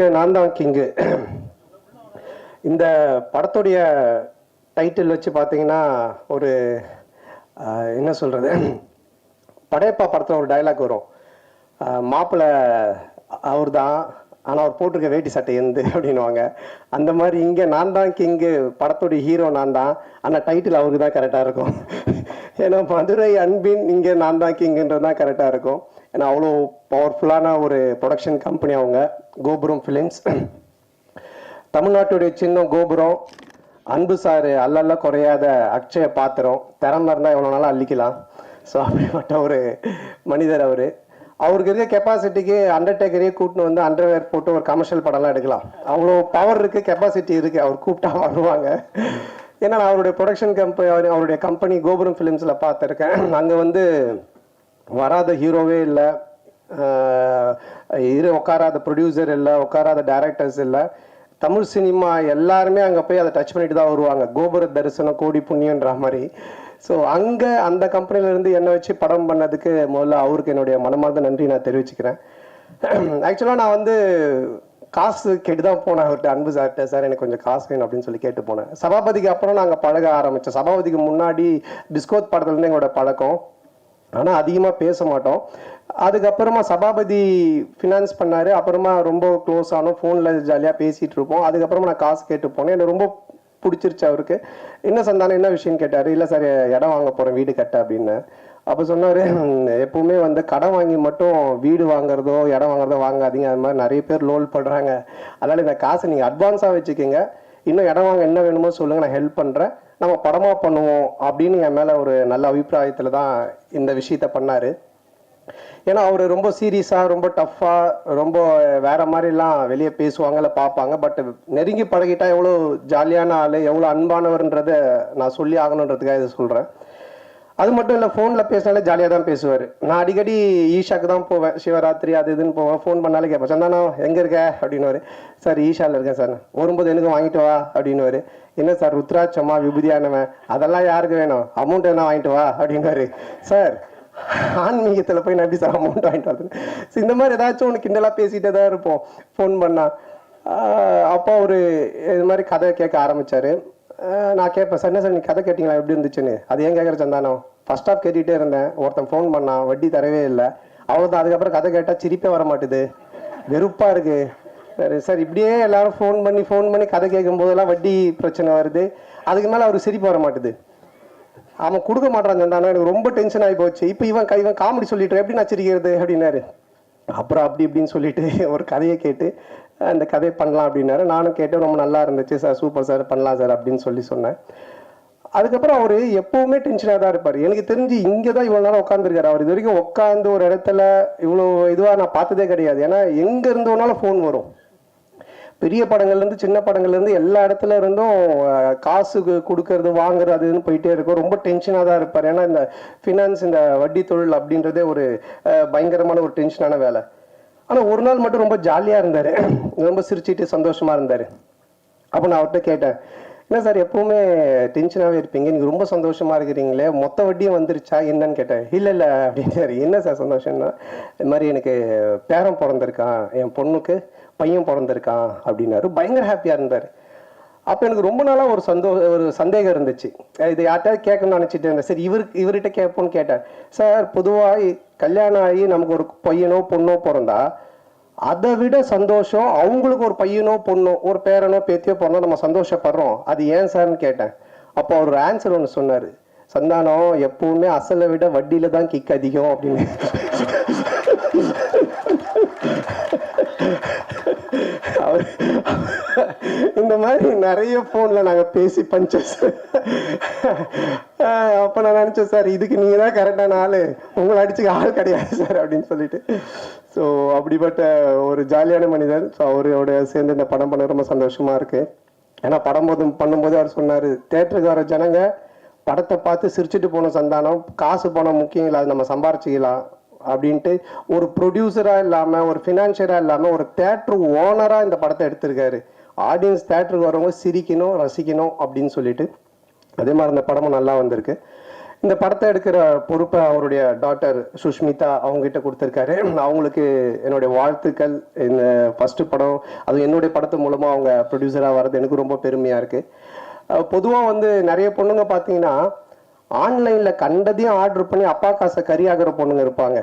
இங்கே நான் தான் கிங்கு. இந்த படத்துடைய டைட்டில் வச்சு பார்த்தீங்கன்னா ஒரு என்ன சொல்கிறது, படையப்பா படத்தில் ஒரு டைலாக் வரும், மாப்பிள்ளை அவர் தான் ஆனால் அவர் போட்டிருக்க வேட்டி சட்டை எந்து அப்படின்வாங்க. அந்த மாதிரி இங்கே நான் தான் கிங்கு, படத்துடைய ஹீரோ நான் தான், ஆனால் டைட்டில் அவருக்கு தான் கரெக்டாக இருக்கும். ஏன்னா மதுரை அன்பின் இங்கே நான் தான் கிங்குன்றது தான் கரெக்டாக இருக்கும். ஏன்னா அவ்வளோ பவர்ஃபுல்லான ஒரு ப்ரொடக்ஷன் கம்பெனி அவங்க, கோபுரம் ஃபிலிம்ஸ். தமிழ்நாட்டுடைய சின்னம் கோபுரம், அன்பு சார் அல்லல்ல குறையாத அக்ஷய பாத்திரம், திறமை இருந்தால் எவ்வளோ நாளும் அள்ளிக்கலாம். ஸோ அப்படிப்பட்ட ஒரு மனிதர் அவர். அவருக்கு இருக்க கெப்பாசிட்டிக்கு அண்டர்டேக்கரையே கூட்டின்னு வந்து அண்டர்வேர் போட்டு ஒரு கமர்ஷியல் படம்லாம் எடுக்கலாம். அவ்வளோ பவர் இருக்குது, கெப்பாசிட்டி இருக்குது. அவர் கூப்பிட்டா வருவாங்க. ஏன்னா நான் அவருடைய ப்ரொடக்ஷன் கம்பெனி, அவருடைய கம்பெனி கோபுரம் ஃபிலிம்ஸில் பார்த்துருக்கேன். அங்கே வந்து வராத ஹீரோவே இல்லை, உட்காராத ப்ரொடியூசர் இல்லை, உட்காராத டைரக்டர்ஸ் இல்லை. தமிழ் சினிமா எல்லாருமே அங்கே போய் அதை டச் பண்ணிட்டு தான் வருவாங்க. கோபுர தரிசனம் கோடி புண்ணியன்ற மாதிரி. ஸோ அங்கே அந்த கம்பெனிலேருந்து என்னை வச்சு படம் பண்ணதுக்கு முதல்ல அவருக்கு என்னுடைய மனமார்ந்த நன்றி நான் தெரிவிச்சுக்கிறேன். ஆக்சுவலாக நான் வந்து காசு கேட்டு தான் போனேன் அவர்கிட்ட, அன்பு சார்கிட்ட. சார் எனக்கு கொஞ்சம் காசு வேணும் அப்படின்னு சொல்லி கேட்டு போனேன். சபாபதிக்கு அப்புறம் நாங்கள் பழக ஆரம்பித்தோம். சபாபதிக்கு முன்னாடி டிஸ்கோத் படத்துலேருந்து எங்களோட பழக்கம், ஆனால் அதிகமாக பேச மாட்டோம். அதுக்கப்புறமா சபாபதி ஃபினான்ஸ் பண்ணார். அப்புறமா ரொம்ப க்ளோஸ் ஆனோம், ஃபோனில் ஜாலியாக பேசிகிட்டு இருப்போம். அதுக்கப்புறமா நான் காசு கேட்டு போனேன். எனக்கு ரொம்ப பிடிச்சிருச்சு அவருக்கு. என்ன சந்தானம் என்ன விஷயம்னு கேட்டார். இல்லை சார் இடம் வாங்க போகிறேன் வீடு கட்ட அப்படின்னு. அப்போ சொன்னார், எப்பவுமே வந்து கடன் வாங்கி மட்டும் வீடு வாங்குறதோ இடம் வாங்குறதோ வாங்காதீங்க, அது மாதிரி நிறைய பேர் லோன் பண்ணுறாங்க. அதனால் இந்த காசை நீங்கள் அட்வான்ஸாக வச்சுக்கோங்க, இன்னும் இடம் வாங்க என்ன வேணுமோ சொல்லுங்கள், நான் ஹெல்ப் பண்ணுறேன், நம்ம படமாக பண்ணுவோம் அப்படின்னு என் மேலே ஒரு நல்ல அபிப்பிராயத்தில் தான் இந்த விஷயத்த பண்ணார். ஏன்னா அவர் ரொம்ப சீரியஸாக, ரொம்ப டஃப்பாக, ரொம்ப வேற மாதிரிலாம் வெளியே பேசுவாங்க, இல்லை பார்ப்பாங்க. பட் நெருங்கி பழகிட்டா எவ்வளோ ஜாலியான ஆள், எவ்வளோ அன்பானவர்ன்றதை நான் சொல்லி ஆகணுன்றதுக்காக இதை சொல்கிறேன். அது மட்டும் இல்லை, ஃபோனில் பேசினாலே ஜாலியாக தான் பேசுவார். நான் அடிக்கடி ஈஷாக்கு தான் போவேன், சிவராத்திரி அது இதுன்னு போவேன். ஃபோன் பண்ணாலே கேட்பேன், சந்தானம் எங்கே இருக்க அப்படின்னுவார். சார் ஈஷாவில் இருக்கேன் சார். வரும்போது எனக்கு வாங்கிட்டு வா அப்படின்னுவார். என்ன சார் ருத்ராட்சமா விபூதியானவன், அதெல்லாம் யாருக்கு வேணும், அமௌண்ட் என்ன வாங்கிட்டு வா அப்படின்வாரு. சார் ஆன்மீகத்தில் போய் நம்பி சார் அமௌண்ட் வாங்கிட்டு வந்து. ஸோ இந்த மாதிரி ஏதாச்சும் ஒன்று கிண்டலாக பேசிகிட்டே தான் இருப்போம் ஃபோன் பண்ணால். அப்போ ஒரு இது மாதிரி கதை கேட்க ஆரம்பித்தார். நான் கேட்பேன், சார் என்ன சார் நீ கதை கேட்டிங்களா, எப்படி இருந்துச்சுன்னு. அது ஏன் கேட்குற சந்தானம், ஃபர்ஸ்ட் ஆஃப் கேட்டுகிட்டே இருந்தேன், ஒருத்தன் ஃபோன் பண்ணான், வட்டி தரவே இல்லை, அவ்வளோதான். அதுக்கப்புறம் கதை கேட்டால் சிரிப்பே வர மாட்டுது, வெறுப்பாக இருக்குது. சரி சார், இப்படியே எல்லாரும் ஃபோன் பண்ணி கதை கேட்கும் போதெல்லாம் வட்டி பிரச்சனை வருது, அதுக்கு மேலே அவருக்கு சிரிப்பு வர மாட்டுது. அவன் கொடுக்க மாட்டான் சந்தானம், எனக்கு ரொம்ப டென்ஷன் ஆகி போச்சு. இப்போ இவன் காமெடி சொல்லிட்டு எப்படி நான் சிரிக்கிறது அப்படின்னாரு. அப்புறம் அப்படி இப்படின்னு சொல்லிட்டு ஒரு கதையை கேட்டு அந்த கதையை பண்ணலாம் அப்படின்னாரு. நானும் கேட்டு ரொம்ப நல்லா இருந்துச்சு சார், சூப்பர் சார், பண்ணலாம் சார் அப்படின்னு சொன்னேன். அதுக்கப்புறம் அவர் எப்பவுமே டென்ஷனாக தான் இருப்பார். எனக்கு தெரிஞ்சு இங்கே தான் இவ்வளோ நேரம் உட்காந்துருக்காரு. அவர் இது வரைக்கும் உட்காந்து ஒரு இடத்துல இவ்வளோ இதுவாக நான் பார்த்ததே கிடையாது. ஏன்னா எங்கே இருந்தோனாலும் ஃபோன் வரும். பெரிய படங்கள்லேருந்து சின்ன படங்கள்லேருந்து எல்லா இடத்துல இருந்தும் காசு கொடுக்கறது வாங்குறது அதுன்னு போயிட்டே இருக்கும். ரொம்ப டென்ஷனாக தான் இருப்பார். ஏன்னா இந்த ஃபினான்ஸ், இந்த வட்டி தொழில் அப்படின்றதே ஒரு பயங்கரமான ஒரு டென்ஷனான வேலை. ஆனால் ஒரு நாள் மட்டும் ரொம்ப ஜாலியாக இருந்தார், ரொம்ப சிரிச்சிட்டு சந்தோஷமாக இருந்தார். அப்போ நான் அவர்கிட்ட கேட்டேன், என்ன சார் எப்பவுமே டென்ஷனாகவே இருப்பீங்க, நீங்கள் ரொம்ப சந்தோஷமாக இருக்கிறீங்களே, மொத்த வட்டியும் வந்துருச்சா என்னன்னு கேட்டேன். இல்லை அப்படின்னாரு. என்ன சார் சந்தோஷம்னா, இது மாதிரி எனக்கு பேரன் பிறந்திருக்கான், என் பொண்ணுக்கு பையன் பிறந்திருக்கான் அப்படின்னாரு. பயங்கர ஹாப்பியாக இருந்தார். அப்போ எனக்கு ரொம்ப நாளாக ஒரு சந்தேகம் இருந்துச்சு. இது யார்கிட்ட கேட்கணும்னு நினச்சிட்டு இருந்தேன். சரி இவர்கிட்ட கேட்போன்னு கேட்டேன். சார் பொதுவாக கல்யாணம் ஆகி நமக்கு ஒரு பையனோ பொண்ணோ பிறந்தா அதை விட சந்தோஷம் அவங்களுக்கு ஒரு பையனோ பொண்ணோ ஒரு பேரனோ பேத்தியோ பிறந்தா நம்ம சந்தோஷப்படுறோம், அது ஏன் சார்னு கேட்டேன். அப்போ அவர் ஆன்சர் ஒன்று சொன்னார், சந்தானம் எப்பவுமே அசலை விட வட்டியில தான் கிக் அதிகம் அப்படின்னு. இந்த மாதிரி நிறைய போன்ல நாங்க பேசி பஞ்சஸ். அப்ப நான் நினைச்சேன், சார் இதுக்கு நீங்க தான் கரெக்டான ஆளு, உங்களை அடிச்சுக்க ஆள் கிடையாது சார் அப்படின்னு சொல்லிட்டு. ஸோ அப்படிப்பட்ட ஒரு ஜாலியான மனிதர். ஸோ அவரோட சேர்ந்து இந்த படம் பண்ண ரொம்ப சந்தோஷமா இருக்கு. ஏன்னா பண்ணும்போது அவர் சொன்னாரு, தேட்டருக்கு வர ஜனங்க படத்தை பார்த்து சிரிச்சுட்டு போன சந்தானம், காசு பணம் முக்கியம் இல்லை, அது நம்ம சம்பாரிச்சிக்கலாம் அப்படின்ட்டு ஒரு ப்ரொடியூசராக இல்லாமல், ஒரு ஃபினான்ஷியராக இல்லாமல், ஒரு தேட்டர் ஓனராக இந்த படத்தை எடுத்திருக்காரு. ஆடியன்ஸ் தேட்டருக்கு வரவங்க சிரிக்கணும், ரசிக்கணும் அப்படின்னு சொல்லிட்டு. அதே மாதிரி இந்த படமும் நல்லா வந்திருக்கு. இந்த படத்தை எடுக்கிற பொறுப்பை அவருடைய டாட்டர் சுஷ்மிதா அவங்ககிட்ட கொடுத்துருக்காரு. அவங்களுக்கு என்னுடைய வாழ்த்துக்கள். இந்த ஃபர்ஸ்ட் படம் அது என்னுடைய படத்து மூலமாக அவங்க ப்ரொடியூசராக வர்றது எனக்கு ரொம்ப பெருமையாக இருக்குது. பொதுவாக வந்து நிறைய பொண்ணுங்க பார்த்தீங்கன்னா ஆன்லைனில் கண்டதையும் ஆர்டர் பண்ணி அப்பா காசை கறியாகிற பொண்ணுங்க இருப்பாங்க.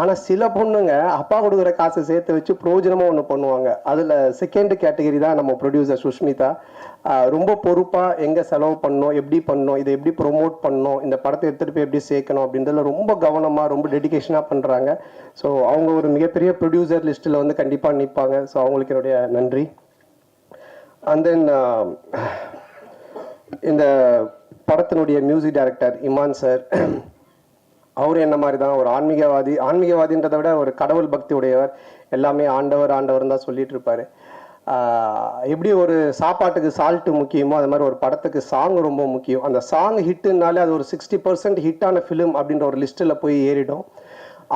ஆனால் சில பொண்ணுங்க அப்பா கொடுக்குற காசை சேர்த்து வச்சு பிரயோஜனமாக ஒன்று பண்ணுவாங்க. அதில் செகண்ட் கேட்டகரி தான் நம்ம ப்ரொடியூசர் சுஷ்மிதா. ரொம்ப பொறுப்பாக எங்கே செலவு பண்ணணும், எப்படி பண்ணணும், இதை எப்படி ப்ரொமோட் பண்ணணும், இந்த படத்தை எடுத்துகிட்டு போய் எப்படி சேர்க்கணும் அப்படின்றதுல ரொம்ப கவனமாக ரொம்ப டெடிகேஷனாக பண்ணுறாங்க. ஸோ அவங்க ஒரு மிகப்பெரிய ப்ரொடியூசர் லிஸ்ட்டில் வந்து கண்டிப்பாக நிற்பாங்க. ஸோ அவங்களுக்கு என்னுடைய நன்றி. அண்ட் தென் இந்த படத்தினுடைய மியூசிக் டைரக்டர் இமான் சார், அவர் என்ன மாதிரி தான் ஒரு ஆன்மீகவாதின்றதை விட ஒரு கடவுள் பக்தி உடையவர். எல்லாமே ஆண்டவர் ஆண்டவர் தான் சொல்லிட்டு இருப்பாரு. எப்படி ஒரு சாப்பாட்டுக்கு சால்ட்டு முக்கியமோ அது மாதிரி ஒரு படத்துக்கு சாங் ரொம்ப முக்கியம். அந்த சாங் ஹிட்டுனாலே அது ஒரு 60% ஹிட்டான ஃபிலிம் அப்படின்ற ஒரு லிஸ்ட்டில் போய் ஏறிடும்.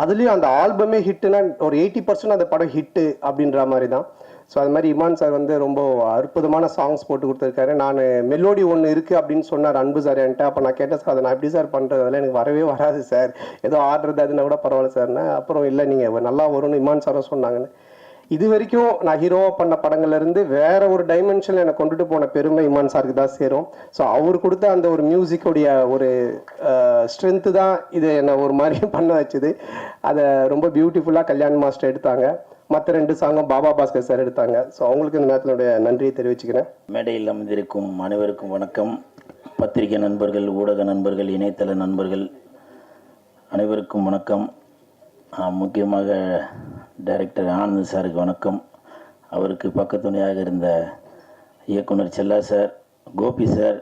அதுலேயும் அந்த ஆல்பமே ஹிட்டுனா ஒரு 80% அந்த படம் ஹிட்டு அப்படின்ற மாதிரி தான். ஸோ அது மாதிரி இமான் சார் வந்து ரொம்ப அற்புதமான சாங்ஸ் போட்டு கொடுத்துருக்காரு. நான் மெலோடி ஒன்று இருக்குது அப்படின்னு சொன்னார் அன்பு சார் என்கிட்ட. அப்போ நான் கேட்டேன், சார் அதை நான் எப்படி சார் பண்ணுறது, அதெல்லாம் எனக்கு வரவே வராது சார், ஏதோ ஆடுறது அதுனா கூட பரவாயில்ல சார்னா. அப்புறம் இல்லை நீங்கள் நல்லா வரும்னு இமான் சாரும் சொன்னாங்கன்னு. இது வரைக்கும் நான் ஹீரோவாக பண்ண படங்கள்லேருந்து வேற ஒரு டைமென்ஷனில் என்னை கொண்டுட்டு போன பெருமை இமான் சாருக்கு தான் சேரும். ஸோ அவர் கொடுத்த அந்த ஒரு மியூசிக்குடைய ஒரு ஸ்ட்ரென்த்து தான் இது என்னை ஒரு மாதிரி பண்ண வச்சுது. அதை ரொம்ப பியூட்டிஃபுல்லாக கல்யாண் மாஸ்டர் எடுத்தாங்க. மற்ற 2 சாங்கும் பாபா பாஸ்கர் சார் எடுத்தாங்க. ஸோ அவங்களுக்கு இந்த நேரத்தினுடைய நன்றியை தெரிவிச்சுக்கிறேன். மேடையில் அமர்ந்திருக்கும் அனைவருக்கும் வணக்கம். பத்திரிகை நண்பர்கள், ஊடக நண்பர்கள், இணையதள நண்பர்கள் அனைவருக்கும் வணக்கம். முக்கியமாக டைரக்டர் ஆனந்த் சாருக்கு வணக்கம். அவருக்கு பக்கத்துணையாக இருந்த இயக்குனர் Chella sir, Gopi sir,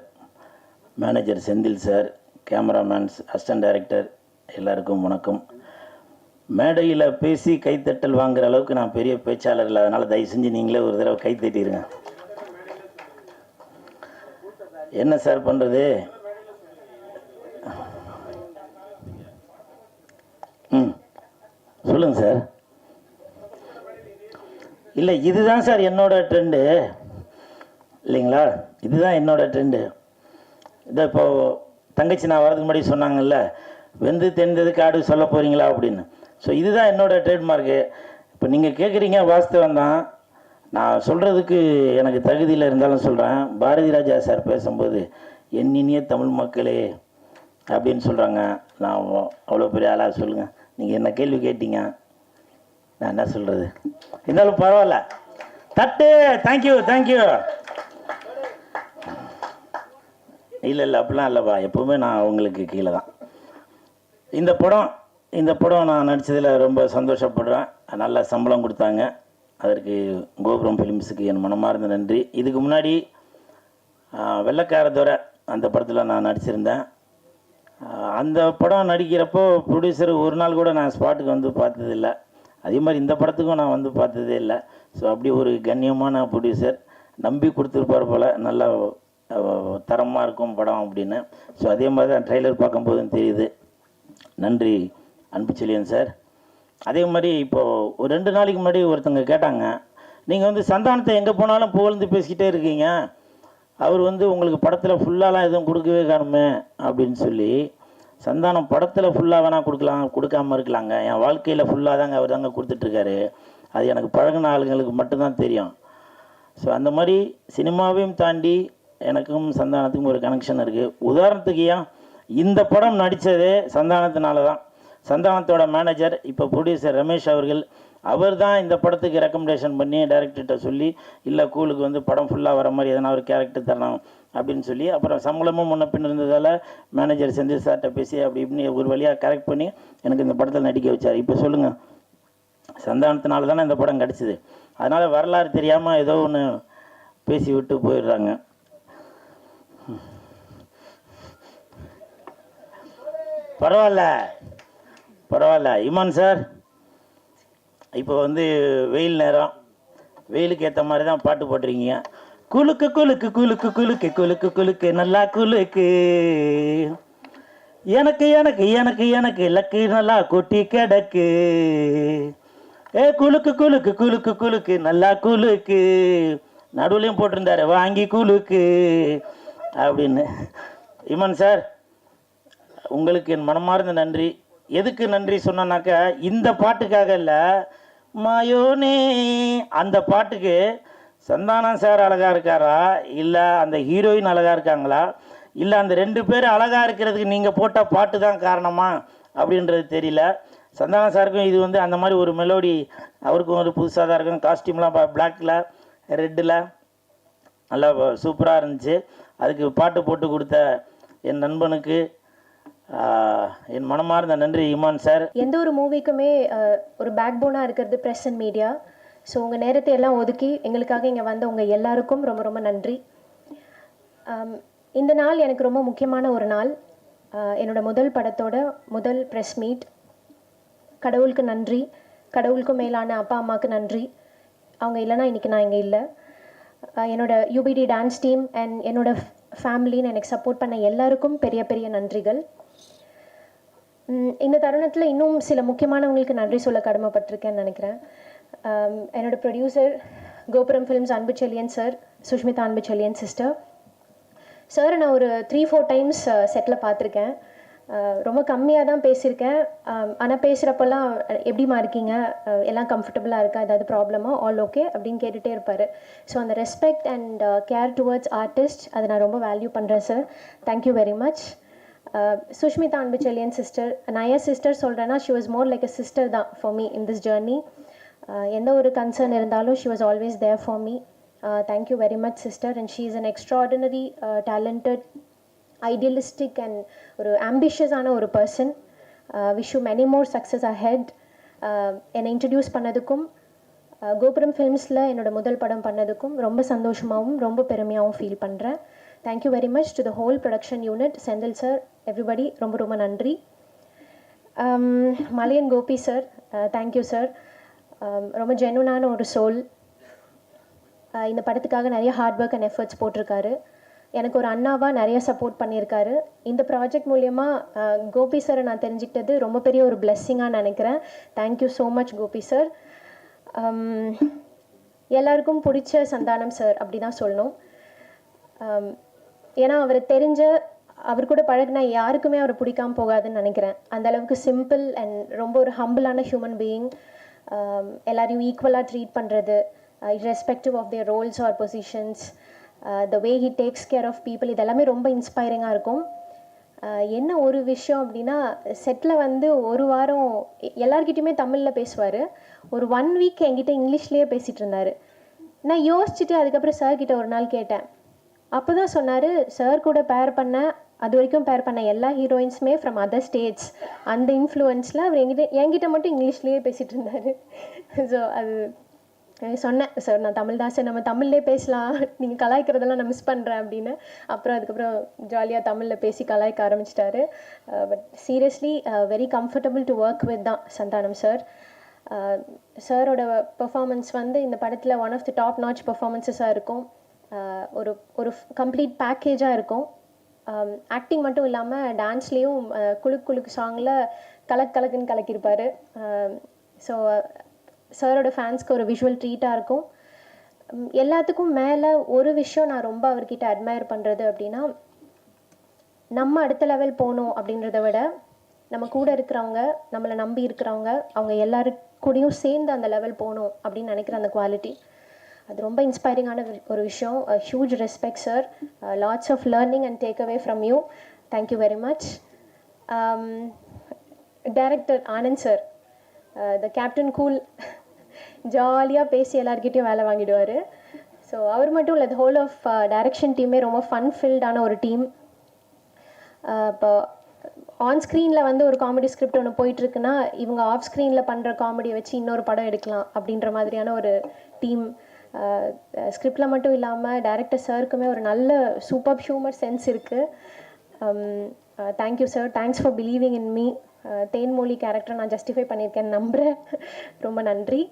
manager Senthil sir, cameramen, assistant director எல்லாருக்கும் வணக்கம். மேடையில் பேசி கைத்தட்டல் வாங்குற அளவுக்கு நான் பெரிய பேச்சாளர் இல்லை, அதனால் தயவு செஞ்சு நீங்களே ஒரு தடவை கைத்தட்டிடுங்க. என்ன சார் பண்ணுறது? சொல்லுங்கள் சார். இல்லை, இதுதான் சார் என்னோட ட்ரெண்டு இல்லைங்களா? இதுதான் என்னோட ட்ரெண்டு. இதை இப்போ தங்கச்சி நான் வரதுக்கு முன்னாடி சொன்னாங்கல்ல, வெந்து தெரிந்தது காடு சொல்ல போகிறீங்களா அப்படின்னு. ஸோ இதுதான் என்னோடய ட்ரேட்மார்க்கு. இப்போ நீங்கள் கேட்குறீங்க, வாஸ்தவம் தான். நான் சொல்கிறதுக்கு எனக்கு தகுதியில் இருந்தாலும் சொல்கிறேன். பாரதி ராஜா சார் பேசும்போது எண்ணினிய தமிழ் மக்களே அப்படின்னு சொல்கிறாங்க. நான் அவ்வளோ பெரிய ஆளாக சொல்லுங்கள். நீங்கள் என்ன கேள்வி கேட்டீங்க, நான் என்ன சொல்கிறது? இருந்தாலும் பரவாயில்ல. தட்டு. Thank you thank you. இல்லை அப்படிலாம் இல்லைப்பா, எப்போவுமே நான் அவங்களுக்கு கீழே தான். இந்த படம் நான் நடித்ததில் ரொம்ப சந்தோஷப்படுறேன். நல்ல சம்பளம் கொடுத்தாங்க. அதற்கு கோபுரம் ஃபிலிம்ஸுக்கு என் மனமார்ந்த நன்றி. இதுக்கு முன்னாடி வெள்ளைக்காரதுரை அந்த படத்தில் நான் நடிச்சிருந்தேன். அந்த படம் நடிக்கிறப்போ ப்ரொடியூசர் ஒரு நாள் கூட நான் ஸ்பாட்டுக்கு வந்து பார்த்ததில்லை. அதே மாதிரி இந்த படத்துக்கும் நான் வந்து பார்த்ததே இல்லை. ஸோ அப்படி ஒரு கண்ணியமான ப்ரொடியூசர், நம்பி கொடுத்துருப்பார் போல், நல்லா தரமாக இருக்கும் படம் அப்படின்னு. ஸோ அதே மாதிரி தான் ட்ரெய்லர் பார்க்கும்போதும் தெரியுது. நன்றி அன்பு செல்லியன் சார். அதே மாதிரி இப்போது ஒரு 2 நாளைக்கு முன்னாடி ஒருத்தங்க கேட்டாங்க, நீங்கள் வந்து சந்தானத்தை எங்கே போனாலும் புகழ்ந்து பேசிக்கிட்டே இருக்கீங்க, அவர் வந்து உங்களுக்கு படத்தில் ஃபுல்லாலாம் எதுவும் கொடுக்கவே காணுமே அப்படின்னு சொல்லி. சந்தானம் படத்தில் ஃபுல்லாக வேணால் கொடுக்காமல் இருக்கலாங்க. என் வாழ்க்கையில் ஃபுல்லாக தாங்க அவர் தாங்க கொடுத்துட்ருக்காரு. அது எனக்கு பழகின ஆளுங்களுக்கு மட்டும்தான் தெரியும். ஸோ அந்த மாதிரி சினிமாவையும் தாண்டி எனக்கும் சந்தானத்துக்கும் ஒரு கனெக்ஷன் இருக்குது. உதாரணத்துக்கு இந்த படம் நடித்ததே சந்தானத்தினால தான். சந்தானத்தோட மேனேஜர் இப்போ ப்ரொடியூசர் ரமேஷ் அவர்கள், அவர் தான் இந்த படத்துக்கு ரெக்கமெண்டேஷன் பண்ணி டைரக்டர்கிட்ட சொல்லி, இல்லை கூலுக்கு வந்து படம் ஃபுல்லாக வர மாதிரி எதனா ஒரு கேரக்டர் தரணும் அப்படின்னு சொல்லி, அப்புறம் சம்பளமும் முன்ன பின் இருந்ததால் மேனேஜர் செந்தில் சார்கிட்ட பேசி அப்படி இப்படின்னு ஒரு வழியாக கரெக்ட் பண்ணி எனக்கு இந்த படத்தில் நடிக்க வச்சார். இப்போ சொல்லுங்கள், சந்தானத்தினால தானே இந்த படம் கிடச்சிது. அதனால் வரலாறு தெரியாமல் ஏதோ ஒன்று பேசி விட்டு போயிடுறாங்க. பரவாயில்ல இமான் சார். இப்போ வந்து வெயில் நேரம், வெயிலுக்கு ஏற்ற மாதிரி தான் பாட்டு போட்டிருக்கீங்க. குலுக்கு குலுக்கு குலுக்கு குலுக்கு குலுக்கு குலுக்கு நல்லா குலுக்கு, எனக்கு எனக்கு எனக்கு எனக்கு லக்கு நல்லா கொட்டி கிடக்கு, குலுக்கு குலுக்கு குலுக்கு குலுக்கு நல்லா குலுக்கு. நடுவுலையும் போட்டிருந்தாரு வாங்கி குலுக்கு அப்படின்னு. இமான் சார், உங்களுக்கு என் மனமார்ந்த நன்றி. எதுக்கு நன்றி சொன்னாக்கா, இந்த பாட்டுக்காக இல்லை, மாயோனே அந்த பாட்டுக்கு சந்தானம் சார் அழகாக இருக்காரா, இல்லை அந்த ஹீரோயின் அழகாக இருக்காங்களா, இல்லை அந்த 2 பேர் அழகாக இருக்கிறதுக்கு நீங்கள் போட்ட பாட்டு தான் காரணமா அப்படின்றது தெரியல. சந்தானம் சாருக்கும் இது வந்து அந்த மாதிரி ஒரு மெலோடி, அவருக்கும் ஒரு புதுசாக தான் இருக்கும். காஸ்டியூம்லாம் பிளாக்கில் ரெட்டில் நல்லா சூப்பராக இருந்துச்சு. அதுக்கு பாட்டு போட்டு கொடுத்த என் நண்பனுக்கு என் மனமார்ந்த நன்றி இமான் சார். எந்த ஒரு மூவிக்குமே ஒரு பேக் போனாக இருக்கிறது ப்ரெஸ் அண்ட் மீடியா. ஸோ உங்கள் நேரத்தை எல்லாம் ஒதுக்கி எங்களுக்காக இங்கே வந்த உங்கள் எல்லாருக்கும் ரொம்ப ரொம்ப நன்றி. இந்த நாள் எனக்கு ரொம்ப முக்கியமான ஒரு நாள். என்னோடய முதல் படத்தோட முதல் ப்ரெஸ் மீட். கடவுளுக்கு நன்றி, கடவுளுக்கும் மேலான அப்பா அம்மாவுக்கு நன்றி. அவங்க இல்லைனா இன்றைக்கி நான் இங்கே இல்லை. என்னோட யூபிடி டான்ஸ் டீம் அண்ட் என்னோடய ஃபேமிலின்னு எனக்கு சப்போர்ட் பண்ண எல்லாருக்கும் பெரிய பெரிய நன்றிகள். இந்த தருணத்தில் இன்னும் சில முக்கியமானவங்களுக்கு நன்றி சொல்ல கடமைப்பட்டிருக்கேன்னு நினைக்கிறேன். என்னோடய ப்ரொடியூசர் கோபுரம் films Anbuchezhiyan sir, Sushmita Anbuchezhian sister. Sir நான் ஒரு 3-4 டைம்ஸ் செட்டில் பார்த்துருக்கேன். ரொம்ப கம்மியாக தான் பேசியிருக்கேன். ஆனால் பேசுகிறப்பெல்லாம் எப்படிமா இருக்கீங்க, எல்லாம் கம்ஃபர்டபுளாக இருக்கா, ஏதாவது ப்ராப்ளமா, ஆல் ஓகே அப்படின்னு கேட்டுகிட்டே இருப்பார். ஸோ அந்த respect and care towards artist அதை நான் ரொம்ப வேல்யூ பண்ணுறேன் sir. Thank you very much. Sushmita Anbuchezhian sister, நான் ஏன் சிஸ்டர் சொல்கிறேன்னா, she was more like a sister தான் for me in this journey. எந்த ஒரு கன்சர்ன் இருந்தாலும் she was always there for me. Thank you very much sister. And she is an extraordinary talented, idealistic and ஒரு ஆம்பிஷியஸான ஒரு person. Wish you many more success ahead. என்னை introduce பண்ணதுக்கும் கோபுரம் ஃபிலிம்ஸில் என்னோடய முதல் படம் பண்ணதுக்கும் ரொம்ப சந்தோஷமாகவும் ரொம்ப பெருமையாகவும் ஃபீல் பண்ணுறேன். Thank you very much to the whole production unit, Senthil sir, everybody ரொம்ப ரொம்ப நன்றி. Malaiyan Gopi sir, thank you sir. ரொம்ப ஜென்யூனான ஒரு சோல். இந்த படத்துக்காக நிறைய ஹார்ட் ஒர்க் அண்ட் எஃபர்ட்ஸ் போட்டிருக்காரு. எனக்கு ஒரு அண்ணாவாக நிறைய சப்போர்ட் பண்ணியிருக்காரு. இந்த ப்ராஜெக்ட் மூலயமா கோபி சாரை நான் தெரிஞ்சுக்கிட்டது ரொம்ப பெரிய ஒரு பிளெஸ்ஸிங்காக நினைக்கிறேன். Thank you so much Gopi sir. எல்லாருக்கும் பிடிச்ச சந்தானம் சார் அப்படி தான் சொல்லணும். ஏன்னா அவர் தெரிஞ்ச, அவர் கூட பழகினா யாருக்குமே அவர் பிடிக்காமல் போகாதுன்னு நினைக்கிறேன். அந்த அளவுக்கு சிம்பிள் அண்ட் ரொம்ப ஒரு ஹம்பிளான ஹியூமன் பீயிங். எல்லாரையும் ஈக்குவலாக ட்ரீட் பண்ணுறது, irrespective of their roles or positions, the way he takes care of people, இதெல்லாமே ரொம்ப இன்ஸ்பைரிங்காக இருக்கும். என்ன ஒரு விஷயம் அப்படின்னா, செட்டில் வந்து ஒரு வாரம் எல்லார்கிட்டையுமே தமிழில் பேசுவார். ஒரு 1 வீக் என்கிட்ட இங்கிலீஷ்லேயே பேசிகிட்டு இருந்தார். நான் யோசிச்சுட்டு அதுக்கப்புறம் சார்கிட்ட ஒரு நாள் கேட்டேன். அப்போ தான் சொன்னார், சார் கூட பேர் பண்ண, அது வரைக்கும் பேர் பண்ண எல்லா ஹீரோயின்ஸுமே ஃப்ரம் அதர் ஸ்டேட்ஸ். அந்த இன்ஃப்ளூயன்ஸில் அவர் என்கிட்ட மட்டும் இங்கிலீஷ்லேயே பேசிகிட்டு இருந்தார். ஸோ அது சொன்னேன், சார் நான் தமிழ் தான் சார், நம்ம தமிழ்லேயே பேசலாம், நீங்கள் கலாய்க்கிறதெல்லாம் நான் மிஸ் பண்ணுறேன் அப்படின்னு. அப்புறம் அதுக்கப்புறம் ஜாலியாக தமிழில் பேசி கலாய்க்க ஆரம்பிச்சிட்டாரு. But seriously very comfortable to work with தான் சந்தானம் சார். சாரோட பெர்ஃபார்மன்ஸ் வந்து இந்த படத்தில் one of the top notch பெர்ஃபார்மன்ஸஸாக இருக்கும். ஒரு ஒரு கம்ப்ளீட் பேக்கேஜாக இருக்கும். ஆக்டிங் மட்டும் இல்லாமல் டான்ஸ்லேயும் குலுக்கு குலுக்கு சாங்கில் கலக்குன்னு கலக்கியிருப்பார். ஸோ சாரோட ஃபேன்ஸ்க்கு ஒரு விஷுவல் ட்ரீட்டாக இருக்கும். எல்லாத்துக்கும் மேலே ஒரு விஷயம் நான் ரொம்ப அவர்கிட்ட அட்மையர் பண்ணுறது அப்படின்னா, நம்ம அடுத்த லெவல் போகணும் அப்படின்றத விட நம்ம கூட இருக்கிறவங்க, நம்மளை நம்பி இருக்கிறவங்க, அவங்க எல்லாருக்கூடையும் சேர்ந்து அந்த லெவல் போகணும் அப்படின்னு நினைக்கிற அந்த குவாலிட்டி, அது ரொம்ப இன்ஸ்பைரிங்கான ஒரு விஷயம். Huge respect sir. Lots of learning and take away from you. Thank you very much. Director Anand sir, the captain cool, ஜாலியாக பேசி எல்லாருக்கிட்டையும் வேலை வாங்கிடுவார். ஸோ அவர் மட்டும் இல்லை, த ஹோல் ஆஃப் டைரக்ஷன் டீமே ரொம்ப ஃபன் ஃபில்டான ஒரு டீம். இப்போ ஆன் ஸ்க்ரீனில் வந்து ஒரு காமெடி ஸ்கிரிப்ட் ஒன்று போயிட்டுருக்குன்னா, இவங்க ஆஃப் ஸ்க்ரீனில் பண்ணுற காமெடியை வச்சு இன்னொரு படம் எடுக்கலாம் அப்படின்ற மாதிரியான ஒரு டீம். ஸ்கிரிப்டில் மட்டும் இல்லாமல் டைரக்டர் சாருக்குமே ஒரு நல்ல சூப்பர் ஹியூமர் சென்ஸ் இருக்குது. Thank you sir, thanks for believing in me. Thenmozhi கேரக்டரை நான் ஜஸ்டிஃபை பண்ணியிருக்கேன்னு நம்புகிறேன். ரொம்ப நன்றி.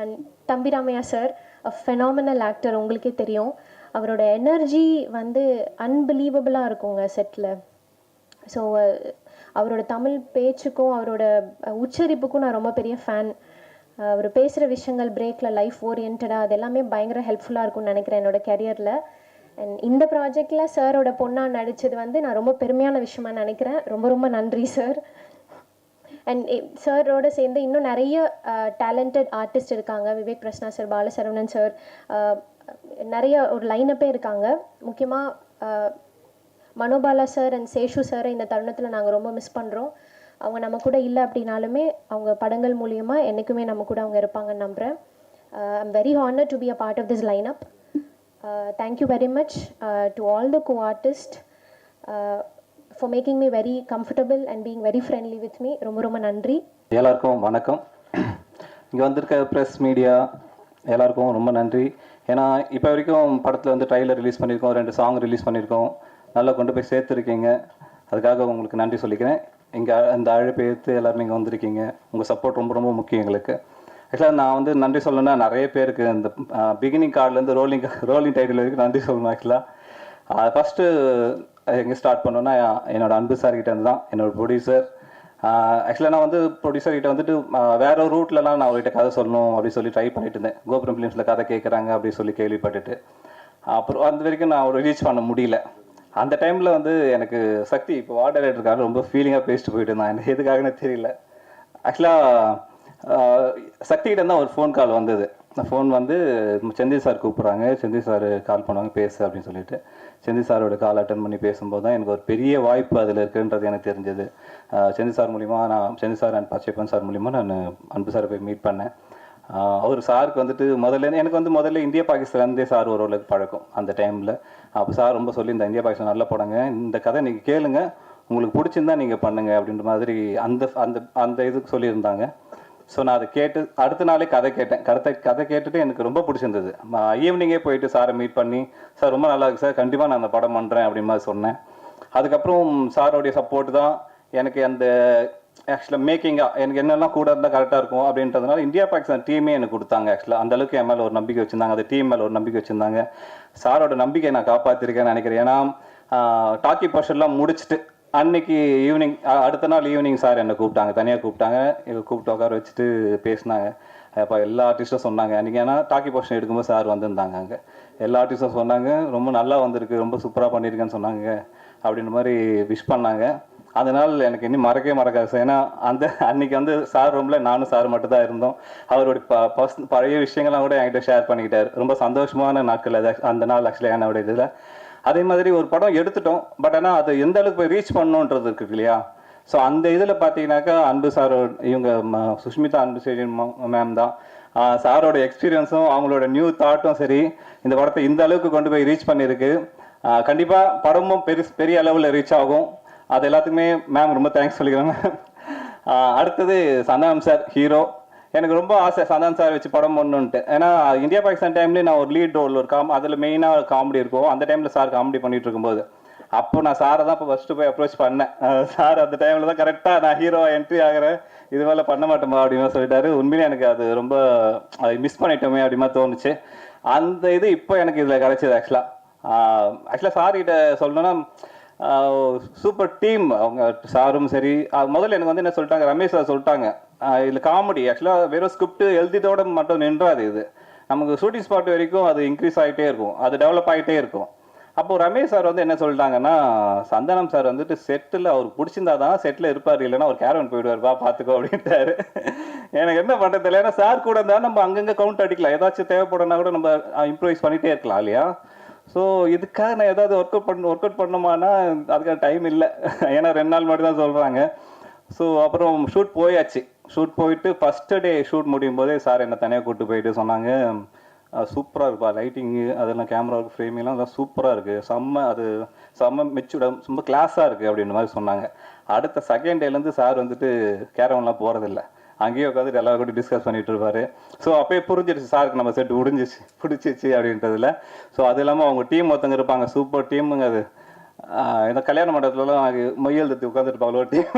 And Thambi Ramaiah sir, a phenomenal actor, உங்களுக்கே தெரியும். அவரோட எனர்ஜி வந்து அன்பிலீவபிளாக இருக்குங்க செட்டில். ஸோ அவரோட தமிழ் பேச்சுக்கும் அவரோட உச்சரிப்புக்கும் நான் ரொம்ப பெரிய ஃபேன். அவர் பேசுகிற விஷயங்கள் பிரேக்கில் லைஃப் ஓரியன்டாக அது எல்லாமே பயங்கர ஹெல்ப்ஃபுல்லாக இருக்கும்னு நினைக்கிறேன் என்னோடய கெரியரில். அண்ட் இந்த ப்ராஜெக்டில் சாரோட பொண்ணாக நடித்தது வந்து நான் ரொம்ப பெருமையான விஷயமா நினைக்கிறேன். ரொம்ப ரொம்ப நன்றி சார். அண்ட் சாரோட சேர்ந்து இன்னும் நிறைய டேலண்டட் ஆர்டிஸ்ட் இருக்காங்க. விவேக் பிரசன்னா சார், பாலசரவணன் சார், நிறைய ஒரு லைனப்பே இருக்காங்க. முக்கியமாக மனோபாலா சார் அண்ட் சேஷு சாரை இந்த தருணத்தில் நாங்கள் ரொம்ப மிஸ் பண்ணுறோம். அவங்க நம்ம கூட இல்லை அப்படின்னாலுமே அவங்க படங்கள் மூலியமாக என்றைக்குமே நம்ம கூட அவங்க இருப்பாங்கன்னு நம்புகிறேன். I'm very honoured to be a part of this lineup. Thank you very much to all the co-artists for making me very comfortable and being very friendly with me. ரொம்ப ரொம்ப நன்றி. எல்லாருக்கும் வணக்கம். இங்கே வந்திருக்க ப்ரெஸ் மீடியா எல்லாருக்கும் ரொம்ப நன்றி. ஏன்னா இப்போ வரைக்கும் படத்தில் வந்து ட்ரைலர் ரிலீஸ் பண்ணியிருக்கோம், 2 சாங் ரிலீஸ் பண்ணியிருக்கோம், நல்லா கொண்டு போய் சேர்த்துருக்கீங்க. அதுக்காக உங்களுக்கு நன்றி சொல்லிக்கிறேன். இங்கே அந்த அழைப்பு ஏற்று எல்லாருமே இங்கே வந்திருக்கீங்க. உங்கள் சப்போர்ட் ரொம்ப ரொம்ப முக்கியம் எங்களுக்கு. ஆக்சுவலாக நான் வந்து நன்றி சொல்லணும்னா நிறைய பேருக்கு இந்த பிகினிங் கார்ட்லேருந்து ரோலிங் டைட்டில் வரைக்கும் நன்றி சொல்லணும். ஆக்சுவலாக ஃபஸ்ட்டு எங்கே ஸ்டார்ட் பண்ணோன்னா என்னோட அன்பு சார்கிட்ட இருந்து தான், என்னோட ப்ரொடியூசர். ஆக்சுவலாக நான் வந்து ப்ரொடியூசர்கிட்ட வந்துட்டு வேற ஒரு ரூட்லலாம் நான் அவர்கிட்ட கதை சொல்லணும் அப்படின்னு சொல்லி ட்ரை பண்ணிட்டு இருந்தேன். கோபுரம் ஃபிலிம்ஸில் கதை கேட்குறாங்க அப்படின்னு சொல்லி கேள்விப்பட்டுட்டு, அப்புறம் அந்த வரைக்கும் நான் ஒரு ரீச் பண்ண முடியல. அந்த டைமில் வந்து எனக்கு சக்தி இப்போ வார்ட் டைரக்டருக்காக ரொம்ப ஃபீலிங்காக பேசிட்டு போயிட்டு இருந்தான். எனக்கு எதுக்காகன்னு தெரியல. ஆக்சுவலாக சக்திகிட்ட தான் ஒரு ஃபோன் கால் வந்தது. ஃபோன் வந்து செந்தில் சார் கூப்பிட்றாங்க, செந்தில் சார் கால் பண்ணுவாங்க பேசு அப்படின்னு சொல்லிட்டு செந்தில் சாரோட கால் அட்டன் பண்ணி பேசும்போது தான் எனக்கு ஒரு பெரிய வாய்ப்பு அதில் இருக்குன்றது எனக்கு தெரிஞ்சது. செந்தில் சார் மூலிமா நான் Senthil sir and Pachaiyappan sir மூலிமா நான் அன்பு சாரை போய் மீட் பண்ணேன். அவர் சாருக்கு வந்துட்டு எனக்கு வந்து முதல்ல இந்தியா பாகிஸ்தான்லேருந்தே சார் ஓரளவுக்கு பழக்கம் அந்த டைமில். அப்போ சார் ரொம்ப சொல்லி இந்த இந்தியா பாகிஸ்தான் நல்ல படங்க, இந்த கதை நீங்கள் கேளுங்க, உங்களுக்கு பிடிச்சிருந்தா நீங்கள் பண்ணுங்க அப்படின்ற மாதிரி அந்த அந்த அந்த இதுக்கு சொல்லியிருந்தாங்க. ஸோ நான் அதை கேட்டு அடுத்த நாளே கதை கேட்டேன். கதை கேட்டுட்டு எனக்கு ரொம்ப பிடிச்சிருந்தது. ஈவினிங்கே போயிட்டு சாரை மீட் பண்ணி, சார் ரொம்ப நல்லா இருக்கு சார், கண்டிப்பாக நான் அந்த படம் பண்ணுறேன் அப்படின்னு மாதிரி சொன்னேன். அதுக்கப்புறம் சாரோடைய சப்போர்ட் தான் எனக்கு அந்த ஆக்சுவலாக மேக்கிங்காக எனக்கு என்னெல்லாம் கூட இருந்தால் கரெக்டாக இருக்கும் அப்படின்றதுனால இந்தியா பாகிஸ்தான் டீமே எனக்கு கொடுத்தாங்க. ஆக்சுவலாக அந்தளவுக்கு என் மேலே ஒரு நம்பிக்கை வச்சுருந்தாங்க, அந்த டீம் மேலே ஒரு நம்பிக்கை வச்சுருந்தாங்க. சாரோட நம்பிக்கையை நான் காப்பாற்றிருக்கேன்னு நினைக்கிறேன். ஏன்னா டாக்கி போர்ஷன்லாம் முடிச்சுட்டு அன்னைக்கு ஈவினிங், அடுத்த நாள் ஈவினிங் சார் என்னை கூப்பிட்டாங்க, தனியாக கூப்பிட்டாங்க. கூப்பிட்டு உட்கார வச்சுட்டு பேசினாங்க. அப்போ எல்லா ஆர்டிஸ்ட்டும் சொன்னாங்க அன்றைக்கி, ஏன்னா டாக்கி போர்ஷன் எடுக்கும்போது சார் வந்திருந்தாங்க. அங்கே எல்லா ஆர்டிஸ்ட்டும் சொன்னாங்க ரொம்ப நல்லா வந்திருக்கு, ரொம்ப சூப்பராக பண்ணியிருக்கேன்னு சொன்னாங்க அப்படின்ற மாதிரி விஷ் பண்ணாங்க. அதனால் எனக்கு இன்னும் மறக்கவே மறக்காது சார். ஏன்னா அன்னைக்கு வந்து சார் ரூமில் நானும் சார் மட்டும் தான் இருந்தோம். அவருடைய பழைய விஷயங்கள்லாம் கூட என்கிட்ட ஷேர் பண்ணிக்கிட்டார். ரொம்ப சந்தோஷமான நாட்கள் அது அந்த நாள் ஆக்சுவலாக என்னோட இதில். அதே மாதிரி ஒரு படம் எடுத்துட்டோம், பட் ஆனால் அது எந்த அளவுக்கு போய் ரீச் பண்ணணுன்றது இருக்கு இல்லையா. ஸோ அந்த இதில் பார்த்தீங்கன்னாக்கா அன்பு சார், இவங்க சுஷ்மிதா அன்பு மேம் தான். சாரோட எக்ஸ்பீரியன்ஸும் அவங்களோட நியூ தாட்டும் சரி இந்த படத்தை இந்த அளவுக்கு கொண்டு போய் ரீச் பண்ணியிருக்கு. கண்டிப்பாக படமும் பெரிய அளவில் ரீச் ஆகும். அது எல்லாத்துக்குமே மேம் ரொம்ப தேங்க்ஸ் சொல்லிக்கிறேன். அடுத்தது சந்தானம் சார் ஹீரோ. எனக்கு ரொம்ப ஆசை சந்தானம் சார் வச்சு படம் பண்ணணுன்ட்டு. ஏன்னா இந்தியா பாகிஸ்தான் டைம்லேயே நான் ஒரு லீட் ரோல் ஒரு அதில் மெயினாக காமெடி இருக்கும். அந்த டைமில் சார் காமெடி பண்ணிட்டு இருக்கும்போது அப்போ நான் சாரை தான் இப்போ ஃபஸ்ட்டு போய் அப்ரோச் பண்ணேன். சார் அந்த டைமில் தான் கரெக்டாக நான் ஹீரோவை என்ட்ரி ஆகிறேன், இது மேலே பண்ண மாட்டோமா அப்படின்னு சொல்லிட்டாரு. உண்மையிலே எனக்கு அது ரொம்ப மிஸ் பண்ணிட்டோமே அப்படிமா தோணுச்சு. அந்த இது இப்போ எனக்கு இதில் கிடைச்சது. ஆக்சுவலாக சார்கிட்ட சொல்லணும்னா சூப்பர் டீம். அவங்க சாரும் சரி, முதல்ல எனக்கு வந்து என்ன சொல்லிட்டாங்க, ரமேஷ் சார் சொல்லிட்டாங்க இதில் காமெடி ஆக்சுவலாக வெறும் ஸ்கிரிப்ட் எழுதிட்டோட மட்டும் நின்றாது, இது நமக்கு ஷூட்டிங் ஸ்பாட் வரைக்கும் அது இன்க்ரீஸ் ஆகிட்டே இருக்கும், அது டெவலப் ஆகிட்டே இருக்கும். அப்போது ரமேஷ் சார் வந்து என்ன சொல்லிட்டாங்கன்னா, சந்தானம் சார் வந்துட்டு செட்டில் அவருக்கு பிடிச்சிருந்தா தான் செட்டில் இருப்பார், இல்லைன்னா ஒரு கேரவன் போயிடுவார்ப்பா பார்த்துக்கோ அப்படின்ட்டாரு. எனக்கு என்ன பண்ணுறது இல்லை, ஏன்னா சார் கூட இருந்தால் நம்ம அங்கங்கே கவுண்ட் அடிக்கலாம், ஏதாச்சும் தேவைப்படுனா கூட நம்ம இம்ப்ரூவைஸ் பண்ணிகிட்டே இருக்கலாம் இல்லையா. ஸோ இதுக்காக நான் ஏதாவது ஒர்க் அவுட் பண்ணோமானா அதுக்கான டைம் இல்லை, ஏன்னா 2 நாள் மட்டும் தான் சொல்கிறாங்க. ஸோ அப்புறம் ஷூட் போயாச்சு. ஷூட் போயிட்டு ஃபஸ்ட்டு டே ஷூட் முடியும் போதே சார் என்னை தனியாக கூப்பிட்டு போயிட்டு சொன்னாங்க, சூப்பராக இருக்குப்பா, லைட்டிங்கு அதெல்லாம் கேமராவுக்கு ஃப்ரேமிங்லாம் அதெல்லாம் சூப்பராக இருக்குது, செம்ம மெச்சூர்டாக ரொம்ப கிளாஸாக இருக்குது அப்படின்ற மாதிரி சொன்னாங்க. அடுத்த செகண்ட் டேலேருந்து சார் வந்துட்டு கேரவன்லாம் போகிறதில்ல, அங்கேயே உட்காந்துட்டு எல்லாரும் கூட டிஸ்கஸ் பண்ணிட்டு இருப்பாரு. ஸோ அப்பயே புரிஞ்சிடுச்சு சாருக்கு நம்ம செட் பிடிச்சிச்சு அப்படின்றதுல. ஸோ அது இல்லாமல் அவங்க டீம் ஒருத்தங்க இருப்பாங்க, சூப்பர் டீமுங்க. அது இந்த கல்யாண மண்டபத்துலலாம் மொய்யெழுத்து உட்காந்துருப்பாங்களோ டீம்,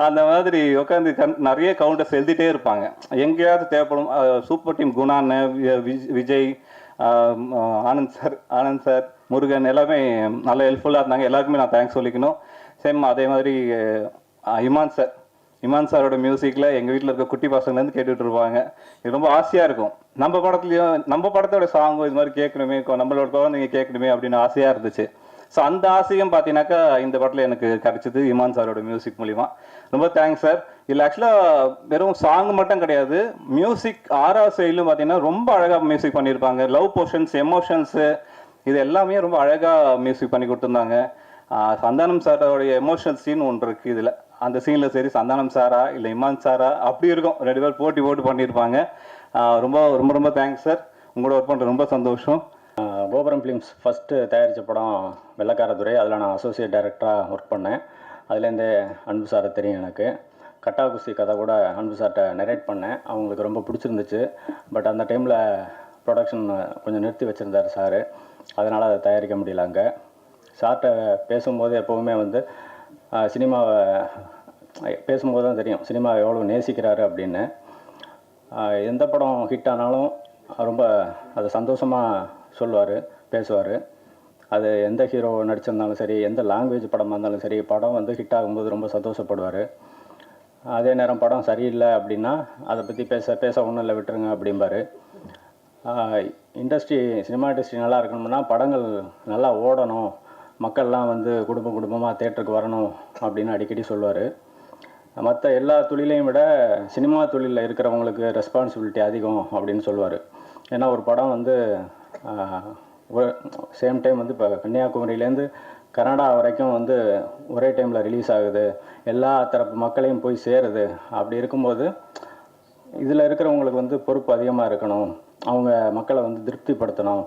அந்த மாதிரி உட்காந்து நிறைய கவுண்டர்ஸ் எழுதிட்டே இருப்பாங்க. எங்கேயாவது தேவைப்படும் super team. Gunan, Vijay, Anand sir, Murugan எல்லாமே நல்லா ஹெல்ப்ஃபுல்லாக இருந்தாங்க. எல்லாருக்குமே நான் தேங்க்ஸ் சொல்லிக்கணும். சேம் அதே மாதிரி இமான் சார், இமான் சாரோட மியூசிக்கில் எங்கள் வீட்டில் இருக்க குட்டி பசங்கலேருந்து கேட்டுட்டு இருப்பாங்க. இது ரொம்ப ஆசையாக இருக்கும். நம்ம படத்துலையும் நம்ம படத்தோட சாங்கும் இது மாதிரி கேட்கணுமே, நம்மளோட குழந்தைங்க கேட்கணுமே அப்படின்னு ஆசையாக இருந்துச்சு. ஸோ அந்த ஆசையும் பார்த்தீங்கன்னாக்கா இந்த படத்தில் எனக்கு கிடைச்சிது இமான் சாரோட மியூசிக் மூலிமா. ரொம்ப தேங்க்ஸ் சார். இதில் ஆக்சுவலாக வெறும் சாங் மட்டும் கிடையாது, மியூசிக் 6வது சைட்லும் பார்த்தீங்கன்னா ரொம்ப அழகாக மியூசிக் பண்ணியிருப்பாங்க. லவ் போர்ஷன்ஸ், எமோஷன்ஸு, இது எல்லாமே ரொம்ப அழகாக மியூசிக் பண்ணி கொடுத்துருந்தாங்க. சந்தானம் சாரோடைய எமோஷனல் சீன் ஒன்று இருக்குது இதில். அந்த சீனில் சரி சந்தானம் சாரா இல்லை இமான் சாரா அப்படி இருக்கும், 2 பேர் போட்டு பண்ணியிருப்பாங்க. ரொம்ப ரொம்ப ரொம்ப தேங்க்ஸ் சார். உங்களோட ஒர்க் பண்ணுறது ரொம்ப சந்தோஷம். கோபுரம் ஃபிலிம்ஸ் ஃபஸ்ட்டு தயாரித்த படம் வெள்ளக்காரதுரை. அதில் நான் அசோசியேட் டைரக்டராக ஒர்க் பண்ணேன். அதுலேருந்தே அன்பு சாரை தெரியும் எனக்கு. கட்டா குஸ்தி கதை கூட அன்பு சார்கிட்ட நரேட் பண்ணேன். அவங்களுக்கு ரொம்ப பிடிச்சிருந்துச்சு. பட் அந்த டைமில் ப்ரொடக்ஷன் கொஞ்சம் நிறுத்தி வச்சுருந்தார் சார். அதனால் அதை தயாரிக்க முடியல. அங்கே சார்கிட்ட பேசும்போது எப்போவுமே வந்து சினிமாவை பேசும்போது தான் தெரியும் சினிமாவை எவ்வளோ நேசிக்கிறாரு அப்படின்னு. எந்த படம் ஹிட் ஆனாலும் ரொம்ப அதை சந்தோஷமாக சொல்லுவார், பேசுவார். அது எந்த ஹீரோ நடிச்சிருந்தாலும் சரி, எந்த லாங்குவேஜ் படமாக இருந்தாலும் சரி, படம் வந்து ஹிட் ஆகும்போது ரொம்ப சந்தோஷப்படுவார். அதே நேரம் படம் சரியில்லை அப்படின்னா அதை பற்றி பேச ஒன்றும் இல்லை, விட்டுருங்க அப்படிம்பார். சினிமா இண்டஸ்ட்ரி நல்லா இருக்கணும்னா படங்கள் நல்லா ஓடணும், மக்கள்லாம் வந்து குடும்பமாக தேட்டருக்கு வரணும் அப்படின்னு அடிக்கடி சொல்லுவார். மற்ற எல்லா தொழிலையும் விட சினிமா தொழிலில் இருக்கிறவங்களுக்கு ரெஸ்பான்சிபிலிட்டி அதிகம் அப்படின்னு சொல்லுவார். ஏன்னா ஒரு படம் வந்து சேம் டைம் வந்து இப்போ கன்னியாகுமரியிலேருந்து கனடா வரைக்கும் வந்து ஒரே டைமில் ரிலீஸ் ஆகுது, எல்லா தரப்பு மக்களையும் போய் சேருது. அப்படி இருக்கும்போது இதில் இருக்கிறவங்களுக்கு வந்து பொறுப்பு அதிகமாக இருக்கணும், அவங்க மக்களை வந்து திருப்திப்படுத்தணும்.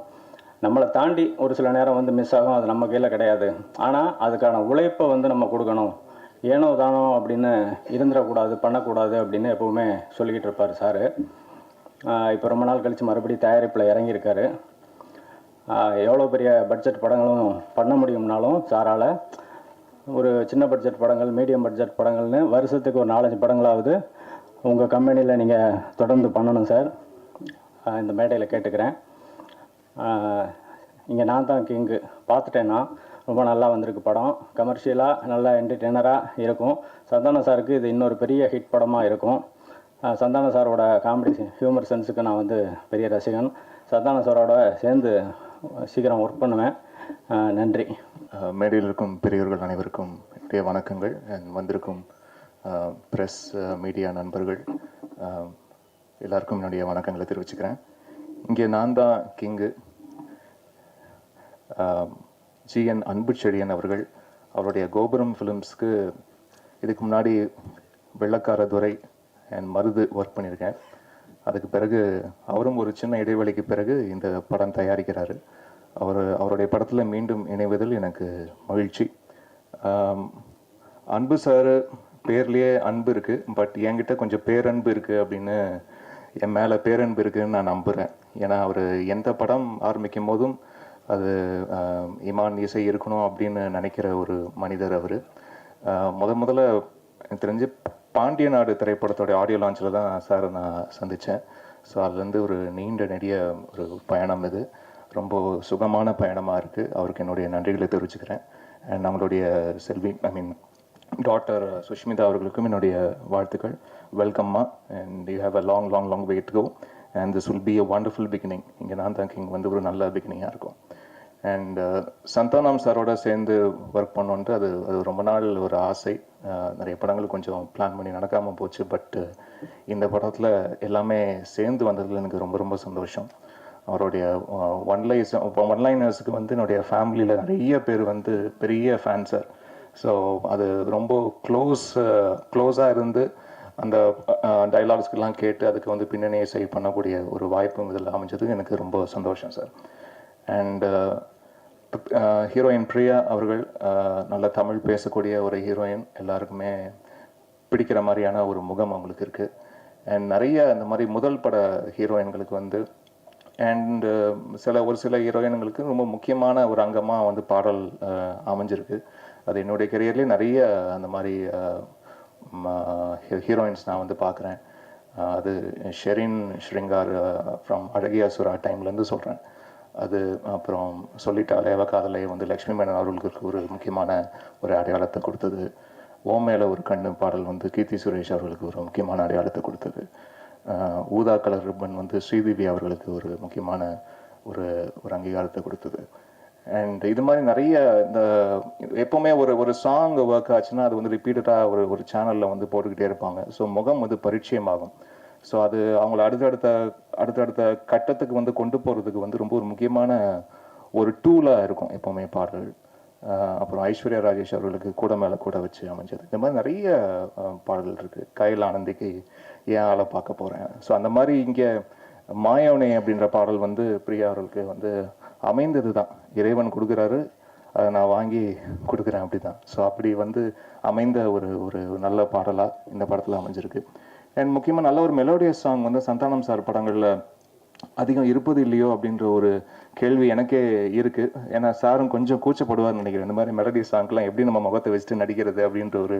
நம்மளை தாண்டி ஒரு சில நேரம் வந்து மிஸ் ஆகும், அது நம்ம கையில் கிடையாது. ஆனால் அதுக்கான உழைப்பை வந்து நம்ம கொடுக்கணும். ஏனோ தானோ அப்படின்னு இருந்துடக்கூடாது, பண்ணக்கூடாது அப்படின்னு எப்போவுமே சொல்லிக்கிட்டு இருப்பார் சார். இப்போ ரொம்ப நாள் கழித்து மறுபடியும் தயாரிப்பில் இறங்கியிருக்காரு. எவ்வளோ பெரிய பட்ஜெட் படங்களும் பண்ண முடியும்னாலும் சாரால் ஒரு சின்ன பட்ஜெட் படங்கள், மீடியம் பட்ஜெட் படங்கள்னு வருஷத்துக்கு ஒரு 4-5 படங்களாவது உங்கள் கம்பெனியில் நீங்கள் தொடர்ந்து பண்ணணும் சார். இந்த மேடையில் கேட்டுக்கிறேன். இங்கே நான் தான் கிங்கு பார்த்துட்டேன்னா ரொம்ப நல்லா வந்திருக்கு படம். கமர்ஷியலாக நல்லா என்டர்டெய்னராக இருக்கும். சந்தானம் சாருக்கு இது இன்னொரு பெரிய ஹிட் படமாக இருக்கும். சந்தானம் சாரோட காமெடி ஹியூமர் சென்ஸுக்கு நான் வந்து பெரிய ரசிகன். சந்தானம் சாரோட சேர்ந்து சீக்கிரம் ஒர்க் பண்ணுவேன். நன்றி. மேடையில் இருக்கும் பெரியவர்கள் அனைவருக்கும் என்னுடைய வணக்கங்கள். வந்திருக்கும் ப்ரெஸ் மீடியா நண்பர்கள் எல்லாருக்கும் என்னுடைய வணக்கங்களை தெரிவிச்சுக்கிறேன். இங்கே நான் தான் கிங்கு. ஜிஎன் அன்புச்செழியன் அவர்கள் அவருடைய கோபுரம் ஃபிலிம்ஸ்க்கு இதுக்கு முன்னாடி வெள்ளக்காரதுரை அண்ட் மருது ஒர்க் பண்ணியிருக்கேன். அதுக்கு பிறகு அவரும் ஒரு சின்ன இடைவெளிக்கு பிறகு இந்த படம் தயாரிக்கிறாரு. அவருடைய படத்தில் மீண்டும் இணைவதில் எனக்கு மகிழ்ச்சி. அன்பு சார் பேர்லேயே அன்பு இருக்குது, பட் என்கிட்ட கொஞ்சம் பேரன்பு இருக்குது அப்படின்னு, என் மேலே பேரன்பு இருக்குதுன்னு நான் நம்புகிறேன். ஏன்னா அவர் எந்த படம் ஆரம்பிக்கும் போதும் அது இமான் இசை இருக்கணும் அப்படின்னு நினைக்கிற ஒரு மனிதர் அவர். முதல்ல எனக்கு தெரிஞ்சு பாண்டிய நாடு திரைப்படத்தோடைய ஆடியோ லான்ச்சில் தான் சார் நான் சந்தித்தேன். ஸோ அதுலேருந்து ஒரு நீண்ட நெடிய ஒரு பயணம் இது. ரொம்ப சுகமான பயணமாக இருக்குது. அவருக்கு என்னுடைய நன்றிகளை தெரிவிச்சுக்கிறேன். அண்ட் நம்மளுடைய செல்வி டாக்டர் சுஷ்மிதா அவர்களுக்கும் என்னுடைய வாழ்த்துக்கள். வெல்கம்மா. And you have a long way to go and this will be a wonderful beginning. இங்கே நான் தான் கிங் வந்து ஒரு நல்ல பிகினிங்காக இருக்கும். அண்ட் சந்தானம் சாரோட சேர்ந்து ஒர்க் பண்ணோன்ட்டு அது ரொம்ப நாள் ஒரு ஆசை. நிறைய படங்கள் கொஞ்சம் பிளான் பண்ணி நடக்காமல் போச்சு. பட் இந்த படத்தில் எல்லாமே சேர்ந்து வந்ததில் எனக்கு ரொம்ப ரொம்ப சந்தோஷம். அவருடைய ஒன்லைனர்ஸுக்கு வந்து என்னுடைய ஃபேமிலியில் நிறைய பேர் வந்து பெரிய ஃபேன்ஸர். ஸோ அது ரொம்ப க்ளோஸாக இருந்து அந்த டைலாக்ஸ்க்கெல்லாம் கேட்டு அதுக்கு வந்து பின்னணி இசை பண்ணக்கூடிய ஒரு வாய்ப்பும் இதில் அமைஞ்சது எனக்கு ரொம்ப சந்தோஷம் சார். அண்ட் ஹீரோயின் பிரியா அவர்கள் நல்ல தமிழ் பேசக்கூடிய ஒரு ஹீரோயின், எல்லாருக்குமே பிடிக்கிற மாதிரியான ஒரு முகம் அவங்களுக்கு இருக்குது. அண்ட் நிறைய இந்த மாதிரி முதல் பட ஹீரோயின்களுக்கு வந்து அண்ட் ஒரு சில ஹீரோயின்களுக்கு ரொம்ப முக்கியமான ஒரு அங்கமாக வந்து பாடல் அமைஞ்சிருக்கு. அது என்னுடைய கெரியர்லேயே நிறைய அந்த மாதிரி ஹீரோயின்ஸ் நான் வந்து பார்க்குறேன். அது ஷெரின் ஸ்ருங்கார் ஃப்ரம் அழகியா சுரா டைம்லேருந்து சொல்கிறேன். அது அப்புறம் சொல்லிட்டாலே அவ காதலை வந்து லக்ஷ்மி மேனன் அவர்களுக்கு ஒரு முக்கியமான ஒரு அடையாளத்தை கொடுத்தது. ஓ மேலே ஒரு கண்ணு பாடல் வந்து கீர்த்தி சுரேஷ் அவர்களுக்கு ஒரு முக்கியமான அடையாளத்தை கொடுத்தது. ஊதா கலர் ரிப்பன் வந்து ஸ்ரீதேவி அவர்களுக்கு ஒரு முக்கியமான ஒரு அங்கீகாரத்தை கொடுத்தது. அண்ட் இது மாதிரி நிறைய இந்த எப்போவுமே ஒரு சாங் ஒர்க் ஆச்சுன்னா அது வந்து ரிப்பீட்டடாக ஒரு சேனலில் வந்து போட்டுக்கிட்டே இருப்பாங்க. ஸோ முகம் வந்து பரிச்சயமாகும். ஸோ அது அவங்கள அடுத்தடுத்த கட்டத்துக்கு வந்து கொண்டு போகிறதுக்கு வந்து ரொம்ப ஒரு முக்கியமான ஒரு டூலாக இருக்கும் எப்போவுமே பாடல். அப்புறம் ஐஸ்வர்யா ராஜேஷ் அவர்களுக்கு கூட மேலே கூட வச்சு அமைஞ்சது. இந்த மாதிரி நிறைய பாடல்கள் இருக்குது. கையில் ஆனந்திக்கு ஏன் ஆளை பார்க்க போகிறேன். ஸோ அந்த மாதிரி இங்கே மாயவனே அப்படின்ற பாடல் வந்து பிரியா அவர்களுக்கு வந்து அமைந்தது தான். இறைவன் கொடுக்குறாரு, அதை நான் வாங்கி கொடுக்குறேன் அப்படி தான். ஸோ அப்படி வந்து அமைந்த ஒரு நல்ல பாடலாக இந்த படத்தில் அமைஞ்சிருக்கு. அண்ட் முக்கியமாக நல்ல ஒரு மெலோடியஸ் சாங் வந்து சந்தானம் சார் படங்களில் அதிகம் இருப்பது இல்லையோ அப்படின்ற ஒரு கேள்வி எனக்கே இருக்குது. ஏன்னா சாரும் கொஞ்சம் கூச்சப்படுவார்னு நினைக்கிறேன். இந்த மாதிரி மெலடி சாங்க்கெலாம் எப்படி நம்ம முகத்தை வச்சுட்டு நடிக்கிறது அப்படின்ற ஒரு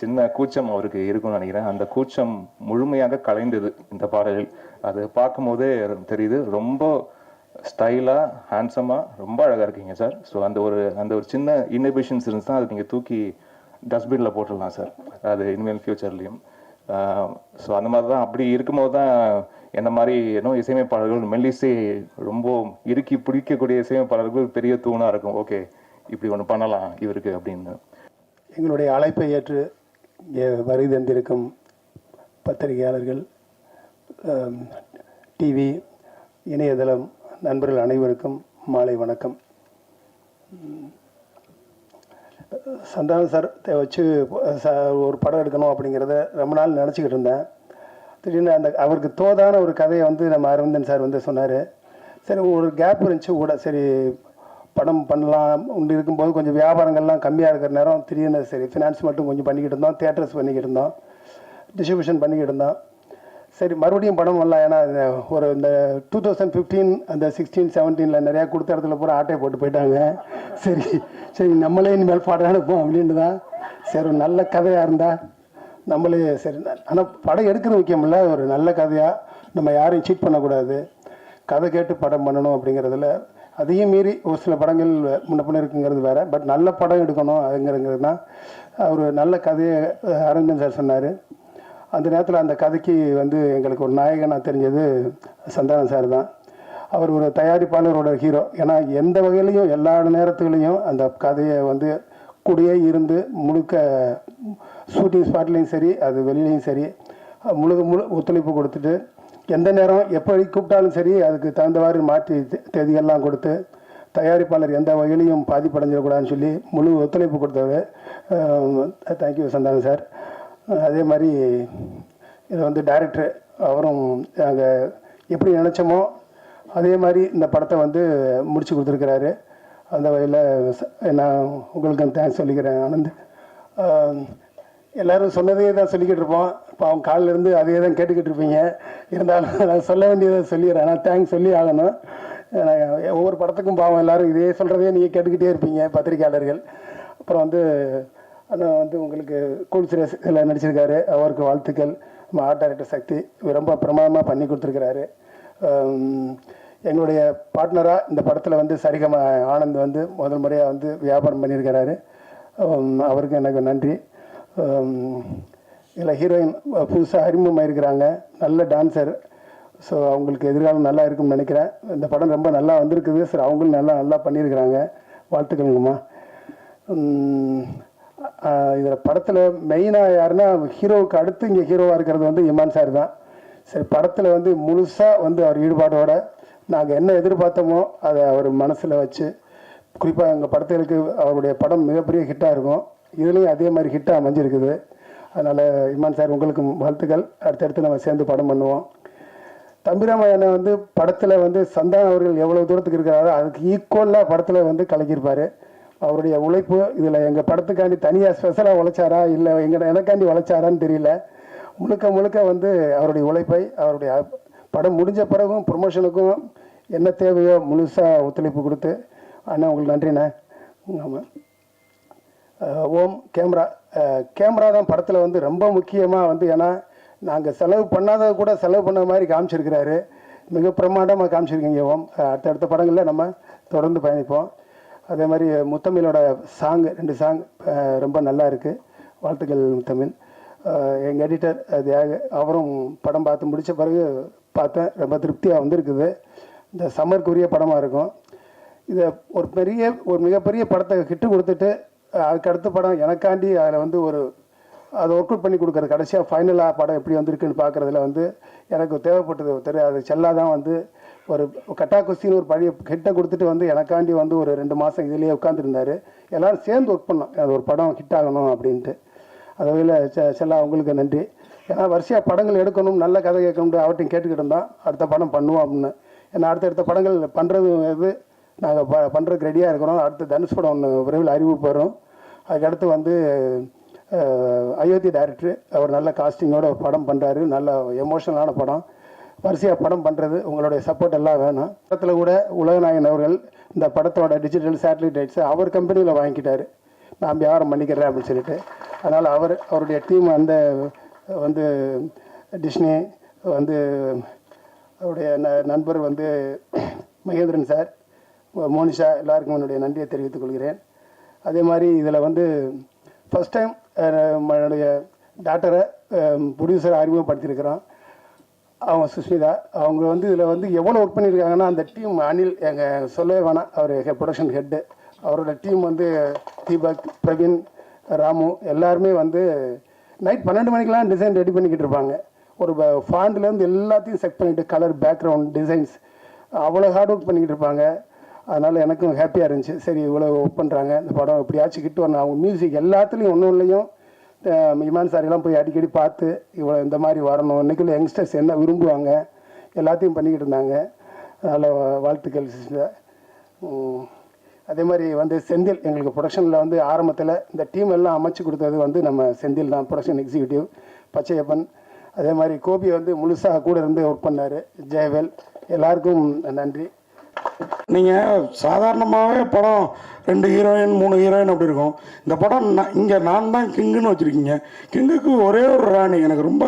சின்ன கூச்சம் அவருக்கு இருக்கும்னு நினைக்கிறேன். அந்த கூச்சம் முழுமையாக கலைந்தது இந்த பாடலில். அது பார்க்கும் போதே தெரியுது. ரொம்ப ஸ்டைலாக ஹேண்ட்ஸமாக ரொம்ப அழகாக இருக்கீங்க சார். ஸோ அந்த ஒரு சின்ன இன்னபிஷன்ஸ் இருந்துச்சுன்னா அதை நீங்கள் தூக்கி டஸ்ட்பினில் போட்டுடலாம் சார், அது இனிமேல் ஃப்யூச்சர்லேயும். ஸோ அந்த மாதிரி தான். அப்படி இருக்கும்போது தான் என்ன மாதிரி இசையமைப்பாளர்கள் மெல்லிசை ரொம்ப இறுக்கி பிடிக்கக்கூடிய இசையமைப்பாளர்கள் பெரிய தூணாக இருக்கும். ஓகே, இப்படி ஒன்று பண்ணலாம் இவருக்கு அப்படின்னு. எங்களுடைய அழைப்பை ஏற்று இங்கே வருகை தந்திருக்கும் பத்திரிகையாளர்கள், டிவி, இணையதளம் நண்பர்கள் அனைவருக்கும் மாலை வணக்கம். சந்தானம் சார் வச்சு ஒரு படம் எடுக்கணும் அப்படிங்கிறத ரொம்ப நாள் நினச்சிக்கிட்டு இருந்தேன். திடீர்னு அவருக்கு தோதான ஒரு கதையை வந்து நம்ம அரவிந்தன் சார் வந்து சொன்னார். சரி, ஒரு கேப் இருந்துச்சு கூட, சரி படம் பண்ணலாம் உண்டு இருக்கும்போது கொஞ்சம் வியாபாரங்கள்லாம் கம்மியாக இருக்கிற நேரம் திடீர்னு சரி ஃபினான்ஸ் மட்டும் கொஞ்சம் பண்ணிக்கிட்டு இருந்தோம், தியேட்டர்ஸ் பண்ணிக்கிட்டு இருந்தோம், டிஸ்ட்ரிபியூஷன் பண்ணிக்கிட்டு இருந்தோம். சரி மறுபடியும் படம் பண்ணலாம். ஏன்னா ஒரு இந்த 2015 அந்த 16, 17 நிறையா கொடுத்த இடத்துல பூரா ஆட்டையை போட்டு போயிட்டாங்க. சரி நம்மளே இனிமேல் படம் எடுப்போம் அப்படின்ட்டு தான். சரி ஒரு நல்ல கதையாக இருந்தால் நம்மளே சரி. ஆனால் படம் எடுக்கிறது முக்கியம் இல்லை, ஒரு நல்ல கதையாக நம்ம யாரையும் சீட் பண்ணக்கூடாது, கதை கேட்டு படம் பண்ணணும் அப்படிங்கிறதுல. அதையும் மீறி ஒரு சில படங்கள் முன்ன இருக்குங்கிறது வேறு. பட் நல்ல படம் எடுக்கணும் அதுங்கிறது தான். ஒரு நல்ல கதையை அரவிந்தன் சார் சொன்னார். அந்த நேரத்தில் அந்த கதைக்கு வந்து எங்களுக்கு ஒரு நாயகனாக தெரிஞ்சது சந்தானம் சார் தான். அவர் ஒரு தயாரிப்பாளரோட ஹீரோ. ஏன்னா எந்த வகையிலையும் எல்லா நேரத்துலையும் அந்த கதையை வந்து கூடயே இருந்து முழுக்க ஷூட்டிங் ஸ்பாட்லேயும் சரி அது வெளியிலையும் சரி முழு ஒத்துழைப்பு கொடுத்துட்டு எந்த நேரம் எப்படி கூப்பிட்டாலும் சரி அதுக்கு தகுந்தவாறு மாற்றி தேதிகள்லாம் கொடுத்து தயாரிப்பாளர் எந்த வகையிலையும் பாதிப்படைஞ்சிடக்கூடாதுன்னு சொல்லி முழு ஒத்துழைப்பு கொடுத்தவர். Thank you Santhanam sir. அதே மாதிரி இதை வந்து டைரக்டர் அவரும் நாங்கள் எப்படி நினச்சோமோ அதே மாதிரி இந்த படத்தை வந்து முடித்து கொடுத்துருக்கிறாரு. அந்த வகையில் நான் உங்களுக்கு தேங்க்ஸ் சொல்லிக்கிறேன். ஆனந்த், எல்லோரும் சொன்னதே தான் சொல்லிக்கிட்டு இருப்போம். இப்போ அவங்க காலிலேருந்து அதே தான் கேட்டுக்கிட்டு இருப்பீங்க. இருந்தாலும் நான் சொல்ல வேண்டியதை சொல்லிடுறேன். நான் தேங்க்ஸ் சொல்லி ஆகணும். ஒவ்வொரு படத்துக்கும் பாவம் எல்லோரும் இதே சொல்கிறதே நீங்கள் கேட்டுக்கிட்டே இருப்பீங்க பத்திரிகையாளர்கள். அப்புறம் வந்து ஆனால் வந்து உங்களுக்கு கூல் சிரஸ் இதில் நடிச்சிருக்காரு, அவருக்கு வாழ்த்துக்கள். நம்ம ஆர்ட் டைரக்டர் சக்தி ரொம்ப பிரமாதமாக பண்ணி கொடுத்துருக்கிறாரு. எங்களுடைய பார்ட்னராக இந்த படத்தில் வந்து சரிகம ஆனந்த் வந்து முதல் முறையாக வந்து வியாபாரம் பண்ணியிருக்கிறாரு. அவருக்கு எனக்கு நன்றி. இதில் ஹீரோயின் புதுசாக அறிமுகமாயிருக்கிறாங்க, நல்ல டான்ஸர். ஸோ அவங்களுக்கு எதிர்காலம் நல்லா இருக்கும்னு நினைக்கிறேன். இந்த படம் ரொம்ப நல்லா வந்திருக்குது சார். அவங்களும் நல்லா பண்ணியிருக்கிறாங்க. வாழ்த்துக்கள்ங்கம்மா. இதில் படத்தில் மெயினாக யாருன்னா ஹீரோவுக்கு அடுத்து இங்கே ஹீரோவாக இருக்கிறது வந்து இமான் சார் தான். சரி, படத்தில் வந்து முழுசாக வந்து அவர் ஈடுபாடோட நாங்கள் என்ன எதிர்பார்த்தோமோ அதை அவர் மனசில் வச்சு, குறிப்பாக எங்கள் படத்துக்கு அவருடைய படம் மிகப்பெரிய ஹிட்டாக இருக்கும். இதுலேயும் அதே மாதிரி ஹிட்டாக அமைஞ்சிருக்குது. அதனால் இமான் சார் உங்களுக்கு வாழ்த்துக்கள். அடுத்தடுத்து நம்ம சேர்ந்து படம் பண்ணுவோம். தம்பிராமையனை வந்து படத்தில் வந்து சந்தானம் அவர்கள் எவ்வளோ தூரத்துக்கு இருக்கிறாரோ அதுக்கு ஈக்குவலாக படத்தில் வந்து கலக்கியிருப்பார். அவருடைய உழைப்பு இதில் எங்கள் படத்துக்காண்டி தனியாக ஸ்பெஷலாக உழைச்சாரா இல்லை எனக்காண்டி உழைச்சாரான்னு தெரியல. முழுக்க வந்து அவருடைய உழைப்பை அவருடைய படம் முடிஞ்ச பிறகும் ப்ரொமோஷனுக்கும் என்ன தேவையோ முழுசாக ஒத்துழைப்பு கொடுத்து அண்ணா உங்களுக்கு நன்றிண்ணே. ஆமாம். ஓம் கேமரா தான் படத்தில் வந்து ரொம்ப முக்கியமாக வந்து, ஏன்னா நாங்கள் செலவு பண்ணாத கூட செலவு பண்ண மாதிரி காமிச்சிருக்கிறாரு. மிக பிரமாண்டமாக காமிச்சிருக்கீங்க ஓம். அடுத்தடுத்த படங்களில் நம்ம தொடர்ந்து பயணிப்போம். அதே மாதிரி முத்தமிழோட சாங் 2 சாங் ரொம்ப நல்லா இருக்குது. வாழ்த்துக்கள் தமிழ். எங்கள் எடிட்டர் அவரும் படம் பார்த்து முடித்த பிறகு பார்த்தேன், ரொம்ப திருப்தியாக வந்திருக்குது. இந்த சம்மருக்குரிய படமாக இருக்கும். இதை ஒரு மிகப்பெரிய படத்தை ஹிட்டு கொடுத்துட்டு அதுக்கு அடுத்த படம் எனக்காண்டி அதில் வந்து அதை ஒர்க் அவுட் பண்ணி கொடுக்குறது, கடைசியாக ஃபைனலாக படம் எப்படி வந்திருக்குன்னு பார்க்குறதுல வந்து எனக்கு தேவைப்பட்டது அது செல்லாதான் வந்து ஒரு கட்டா குஸ்தின்னு ஒரு பழைய ஹிட்டை கொடுத்துட்டு வந்து எனக்காண்டி வந்து ஒரு 2 மாதம் இதிலேயே உட்காந்துருந்தார். எல்லோரும் சேர்ந்து ஒர்க் பண்ணோம், அது ஒரு படம் ஹிட் ஆகணும் அப்படின்ட்டு. அது வகையில் செல்லா உங்களுக்கு நன்றி. ஏன்னா வரிசையாக படங்கள் எடுக்கணும், நல்ல கதை கேட்கணும், அவர்கிட்டையும் கேட்டுக்கிட்டு இருந்தோம் அடுத்த படம் பண்ணுவோம் அப்படின்னு. ஏன்னா அடுத்தடுத்த படங்கள் பண்ணுறது இது நாங்கள் பண்ணுறதுக்கு ரெடியாக இருக்கிறோம். அடுத்து தனுஷ் படம் ஒன்று விரைவில் அறிவிப்பு வரும். அதுக்கடுத்து வந்து அயோத்தி டைரக்டர் அவர் நல்ல காஸ்டிங்கோட ஒரு படம் பண்ணுறாரு, நல்ல எமோஷனலான படம். வரிசையாக படம் பண்ணுறது உங்களுடைய சப்போர்ட் எல்லாம் வேணும். படத்தில் கூட உலகநாயகன் அவர்கள் இந்த படத்தோட டிஜிட்டல் சேட்டலைட் ரைட்ஸை அவர் கம்பெனியில் வாங்கிக்கிட்டார், நான் வியாபாரம் பண்ணிக்கிறேன் அப்படின்னு சொல்லிட்டு. அதனால் அவருடைய டீம் வந்து டிஸ்னி வந்து அவருடைய நண்பர் வந்து மகேந்திரன் சார், மோனிஷா, எல்லாருக்கும் என்னுடைய நன்றியை தெரிவித்துக் கொள்கிறேன். அதே மாதிரி இதில் வந்து ஃபஸ்ட் டைம் என்னுடைய டாக்டரை ப்ரொடியூசரை அறிமுகப்படுத்தியிருக்கிறோம். அவங்க சுஷ்மிதா, அவங்க வந்து இதில் வந்து எவ்வளோ ஒர்க் பண்ணியிருக்காங்கன்னா அந்த டீம் அனில் எங்கள் சொல்லவே வேணாம், அவர் ப்ரொடக்ஷன் ஹெட்டு, அவரோட டீம் வந்து தீபக், பிரவீன், ராமு எல்லாருமே வந்து நைட் 12 மணிக்கெலாம் டிசைன் ரெடி பண்ணிக்கிட்டு இருப்பாங்க. ஒரு ஃபாண்ட்லேருந்து எல்லாத்தையும் செக் பண்ணிவிட்டு கலர், பேக்ரவுண்ட், டிசைன்ஸ் அவ்வளோ ஹார்ட் ஒர்க் பண்ணிக்கிட்டு இருப்பாங்க. அதனால் எனக்கும் ஹாப்பியாக இருந்துச்சு. சரி இவ்வளோ ஒர்க் பண்ணுறாங்க, இந்த படம் எப்படியாச்சும் கிட்டு வரணும். அவங்க மியூசிக் எல்லாத்துலேயும் ஒன்றும் இமான் சாரெல்லாம் போய் அடிக்கடி பார்த்து இவ்வளோ இந்த மாதிரி வரணும், இன்றைக்குள்ள யங்ஸ்டர்ஸ் என்ன விரும்புவாங்க எல்லாத்தையும் பண்ணிக்கிட்டு இருந்தாங்க. அதனால் வாழ்த்துக்கள் சிஸ்டர். அதே மாதிரி வந்து செந்தில் எங்களுக்கு ப்ரொடக்ஷனில் வந்து ஆரம்பத்தில் இந்த டீம் எல்லாம் அமைச்சு கொடுத்தது வந்து நம்ம செந்தில் தான், ப்ரொடக்ஷன் எக்ஸிக்யூட்டிவ் பச்சையப்பன். அதே மாதிரி கோபி வந்து முழுசாக கூட இருந்து ஒர்க் பண்ணார், ஜெயவேல், எல்லாருக்கும் நன்றி. நீங்கள் சாதாரணமாகவே படம் 2 ஹீரோயின் 3 ஹீரோயின் அப்படி இருக்கும். இந்த படம் இங்கே நான் தான் கிங்குன்னு வச்சுருக்கீங்க. கிங்குக்கு ஒரே ஒரு ராணி. எனக்கு ரொம்ப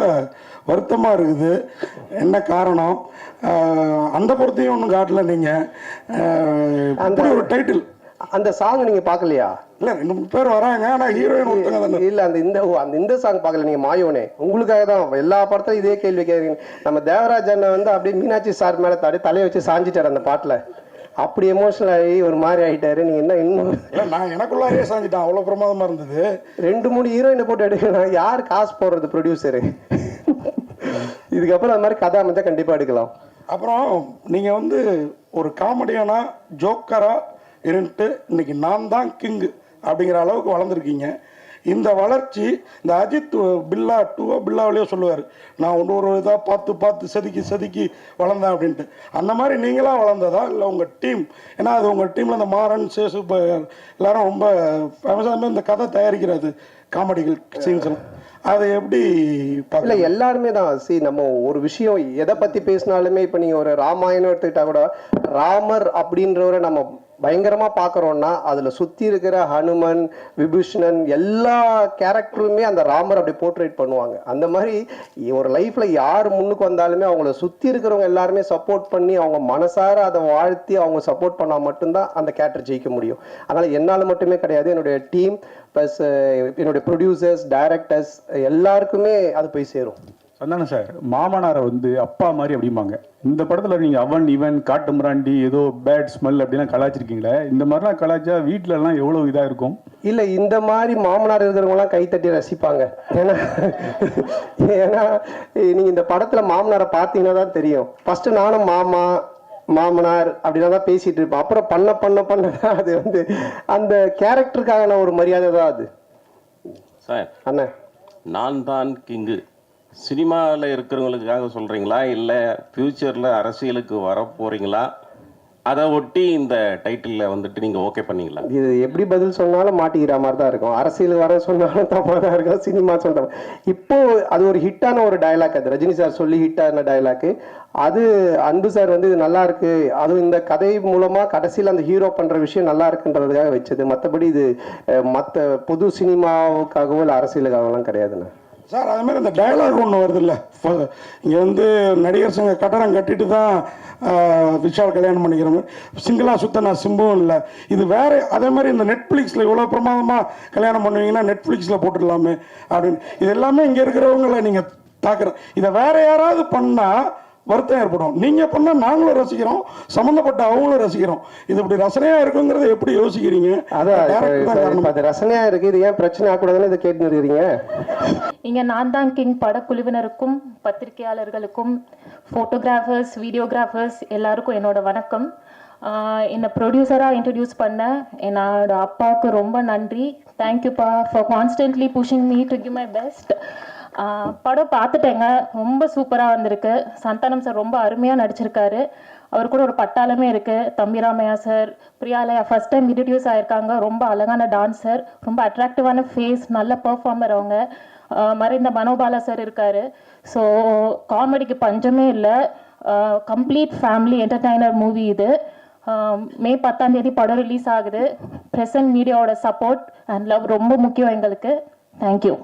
வருத்தமாக இருக்குது. என்ன காரணம்? அந்த படத்தையும் ஒன்றும் காட்டல நீங்கள். அந்த ஒரு டைட்டில் அந்த சாங் நீங்கள் பார்க்கலையா? இல்லை 2 பேர் வராங்க, ஆனால் ஹீரோயின் ஒருத்தங்க தானே. இல்லை இந்த சாங் பார்க்கல நீங்கள். மாயோனே உங்களுக்காக தான் எல்லா படத்தையும் இதே கேள்வி கேட்குறீங்க. நம்ம தேவராஜ் அண்ணன் வந்து அப்படியே மீனாட்சி சார் மேலே தலையை வச்சு சாஞ்சிட்டார் அந்த பாட்டில். அப்படி எமோஷனல் ஆகி ஒரு மாதிரி ஆகிட்டாரு. நீங்கள் என்ன இன்னும் இல்லை, நான் எனக்குள்ளாரே சாஞ்சிட்டேன், அவ்வளோ பிரமாதமாக இருந்தது. 2-3 ஹீரோயினை போட்டு எடுக்கலாம். யார் காசு போடுறது? ப்ரொடியூசரு. இதுக்கப்புறம் அந்த மாதிரி கதை அமைச்சா கண்டிப்பாக எடுக்கலாம். அப்புறம் நீங்கள் வந்து ஒரு காமெடியானா ஜோக்கராக இருந்துட்டு இன்னைக்கு நான் தான் கிங்கு அப்படிங்கிற அளவுக்கு வளர்ந்துருக்கீங்க. இந்த வளர்ச்சி இந்த அஜித் பில்லாவிலேயே சொல்லுவார், நான் ஒரு இதாக பார்த்து செதுக்கி வளர்ந்தேன் அப்படின்ட்டு. அந்த மாதிரி நீங்களாம் வளர்ந்ததா இல்லை உங்கள் டீம்? ஏன்னா அது உங்கள் டீமில் இந்த மாறன், சேசு எல்லாரும் ரொம்ப ஃபேமஸாக இந்த கதை தயாரிக்கிறது, காமெடிகள் சீன்ஸ் எல்லாம், அதை எப்படி இல்லை எல்லாருமே தான். நம்ம ஒரு விஷயம் எதை பற்றி பேசினாலுமே இப்போ நீங்கள் ஒரு ராமாயணம் எடுத்துக்கிட்டா கூட ராமர் அப்படின்றவரை நம்ம பயங்கரமாக பார்க்குறோன்னா அதில் சுற்றி இருக்கிற ஹனுமன், விபீஷணன் எல்லா கேரக்டருமே அந்த ராமர் அப்படி போர்ட்ரேட் பண்ணுவாங்க. அந்த மாதிரி ஒரு லைஃப்பில் யார் முன்னுக்கு வந்தாலுமே அவங்கள சுற்றி இருக்கிறவங்க எல்லாருமே சப்போர்ட் பண்ணி அவங்க மனசார அதை வாழ்த்தி அவங்க சப்போர்ட் பண்ணால் மட்டும்தான் அந்த கேரக்டர் ஜெயிக்க முடியும். அதனால் என்னால் மட்டுமே கிடையாது, என்னுடைய டீம் ப்ளஸ் என்னுடைய ப்ரொடியூசர்ஸ், டைரக்டர்ஸ் எல்லாருக்குமே அது போய் சேரும். அதானே சார், மாமனாரை வந்து அப்பா மாதிரி அப்படிம்பாங்க. இந்த படத்தில் நீங்கள் அவன் இவன் காட்டு மிராண்டி ஏதோ பேட் ஸ்மெல் அப்படிலாம் கலாச்சிருக்கீங்களே, இந்த மாதிரிலாம் கலாச்சா வீட்டிலலாம் எவ்வளோ இதாக இருக்கும்? இல்லை, இந்த மாதிரி மாமனார் இருக்கிறவங்களாம் கைத்தட்டி ரசிப்பாங்க. ஏன்னா நீங்கள் இந்த படத்தில் மாமனாரை பார்த்தீங்கன்னா தான் தெரியும். ஃபஸ்ட்டு நானும் மாமனார் அப்படின்னா தான் பேசிகிட்டு இருப்பேன். அப்புறம் பண்ண அது வந்து அந்த கேரக்டருக்கான ஒரு மரியாதை தான் அது. சார் அண்ணா, நான் தான் கிங்கு சினிமாவில் இருக்கிறவங்களுக்காக சொல்கிறீங்களா இல்லை ஃப்யூச்சரில் அரசியலுக்கு வர போகிறீங்களா? அதை ஒட்டி இந்த டைட்டிலில் வந்துட்டு நீங்கள் ஓகே பண்ணீங்களா? இது எப்படி பதில் சொன்னாலும் மாட்டிக்கிற மாதிரி தான் இருக்கும். அரசியல் வர சொன்னாலும் தப்பாக தான் இருக்கும், சினிமா சொல்கிறோம். இப்போ அது ஒரு ஹிட்டான ஒரு டயலாக், அது ரஜினி சார் சொல்லி ஹிட்டான டயலாக்கு. அது அன்பு சார் வந்து இது நல்லா இருக்கு, அதுவும் இந்த கதை மூலமாக கடைசியில் அந்த ஹீரோ பண்ணுற விஷயம் நல்லா இருக்குன்றதுக்காக வச்சது. மற்றபடி இது மற்ற பொது சினிமாவுக்காகவோ இல்லை அரசியலுக்காகலாம் கிடையாதுண்ணா. சார் அது மாதிரி இந்த டயலாக் ஒன்று வருது இல்லை, இங்கே வந்து நடிகர் சங்க கட்டடம் கட்டிட்டு தான் விஷால் கல்யாணம் பண்ணிக்கிற மாதிரி சிங்கிளாக சுத்த நான் சிம்புவும் இல்லை. இது வேறு அதே மாதிரி இந்த நெட்ஃப்ளிக்ஸில் இவ்வளோ பிரமாதமாக கல்யாணம் பண்ணுவீங்கன்னா நெட்ஃப்ளிக்ஸில் போட்டுடலாமே அப்படின்னு. இது எல்லாமே இங்கே இருக்கிறவங்கள நீங்கள் தாக்குறேன். இதை வேறு யாராவது பண்ணால் வருத்தம் ஏற்படும். நீங்கள் பண்ணால் நாங்களும் ரசிக்கிறோம், சம்மந்தப்பட்ட அவங்களும் ரசிக்கிறோம். இது இப்படி ரசனையாக இருக்குங்கிறத எப்படி யோசிக்கிறீங்க? அதான் அது ரசனையாக இருக்குது, இது ஏன் பிரச்சனை ஆகக்கூடாதுன்னு இதை கேட்டு இருக்கிறீங்க. இங்கே நான் தான் கிங் படக்குழுவினருக்கும் பத்திரிகையாளர்களுக்கும் ஃபோட்டோகிராஃபர்ஸ் வீடியோகிராஃபர்ஸ் எல்லாருக்கும் என்னோட வணக்கம். என்னை ப்ரொடியூசராக இன்ட்ரடியூஸ் பண்ண என்னோட அப்பாவுக்கு ரொம்ப நன்றி. தேங்க்யூப்பா for constantly pushing me to give my best. படம் பார்த்துட்டேங்க, ரொம்ப சூப்பராக வந்திருக்கு. சந்தானம் சார் ரொம்ப அருமையாக நடிச்சிருக்காரு. அவர் கூட ஒரு பட்டாளமே இருக்குது. Thambi Ramaiah sir, Priyalaya first time introduce ஆயிருக்காங்க. ரொம்ப அழகான டான்ஸர், ரொம்ப அட்ராக்டிவான ஃபேஸ், நல்ல பெர்ஃபார்மர் அவங்க. மறைந்த மனோபாலா சார் இருக்காரு. ஸோ காமெடிக்கு பஞ்சமே இல்லை. கம்ப்ளீட் ஃபேமிலி என்டர்டைனர் மூவி இது. மே 10 படம் ரிலீஸ் ஆகுது. ப்ரெசன்ட் மீடியாவோட சப்போர்ட் அண்ட் லவ் ரொம்ப முக்கியம் எங்களுக்கு. தேங்க்யூ.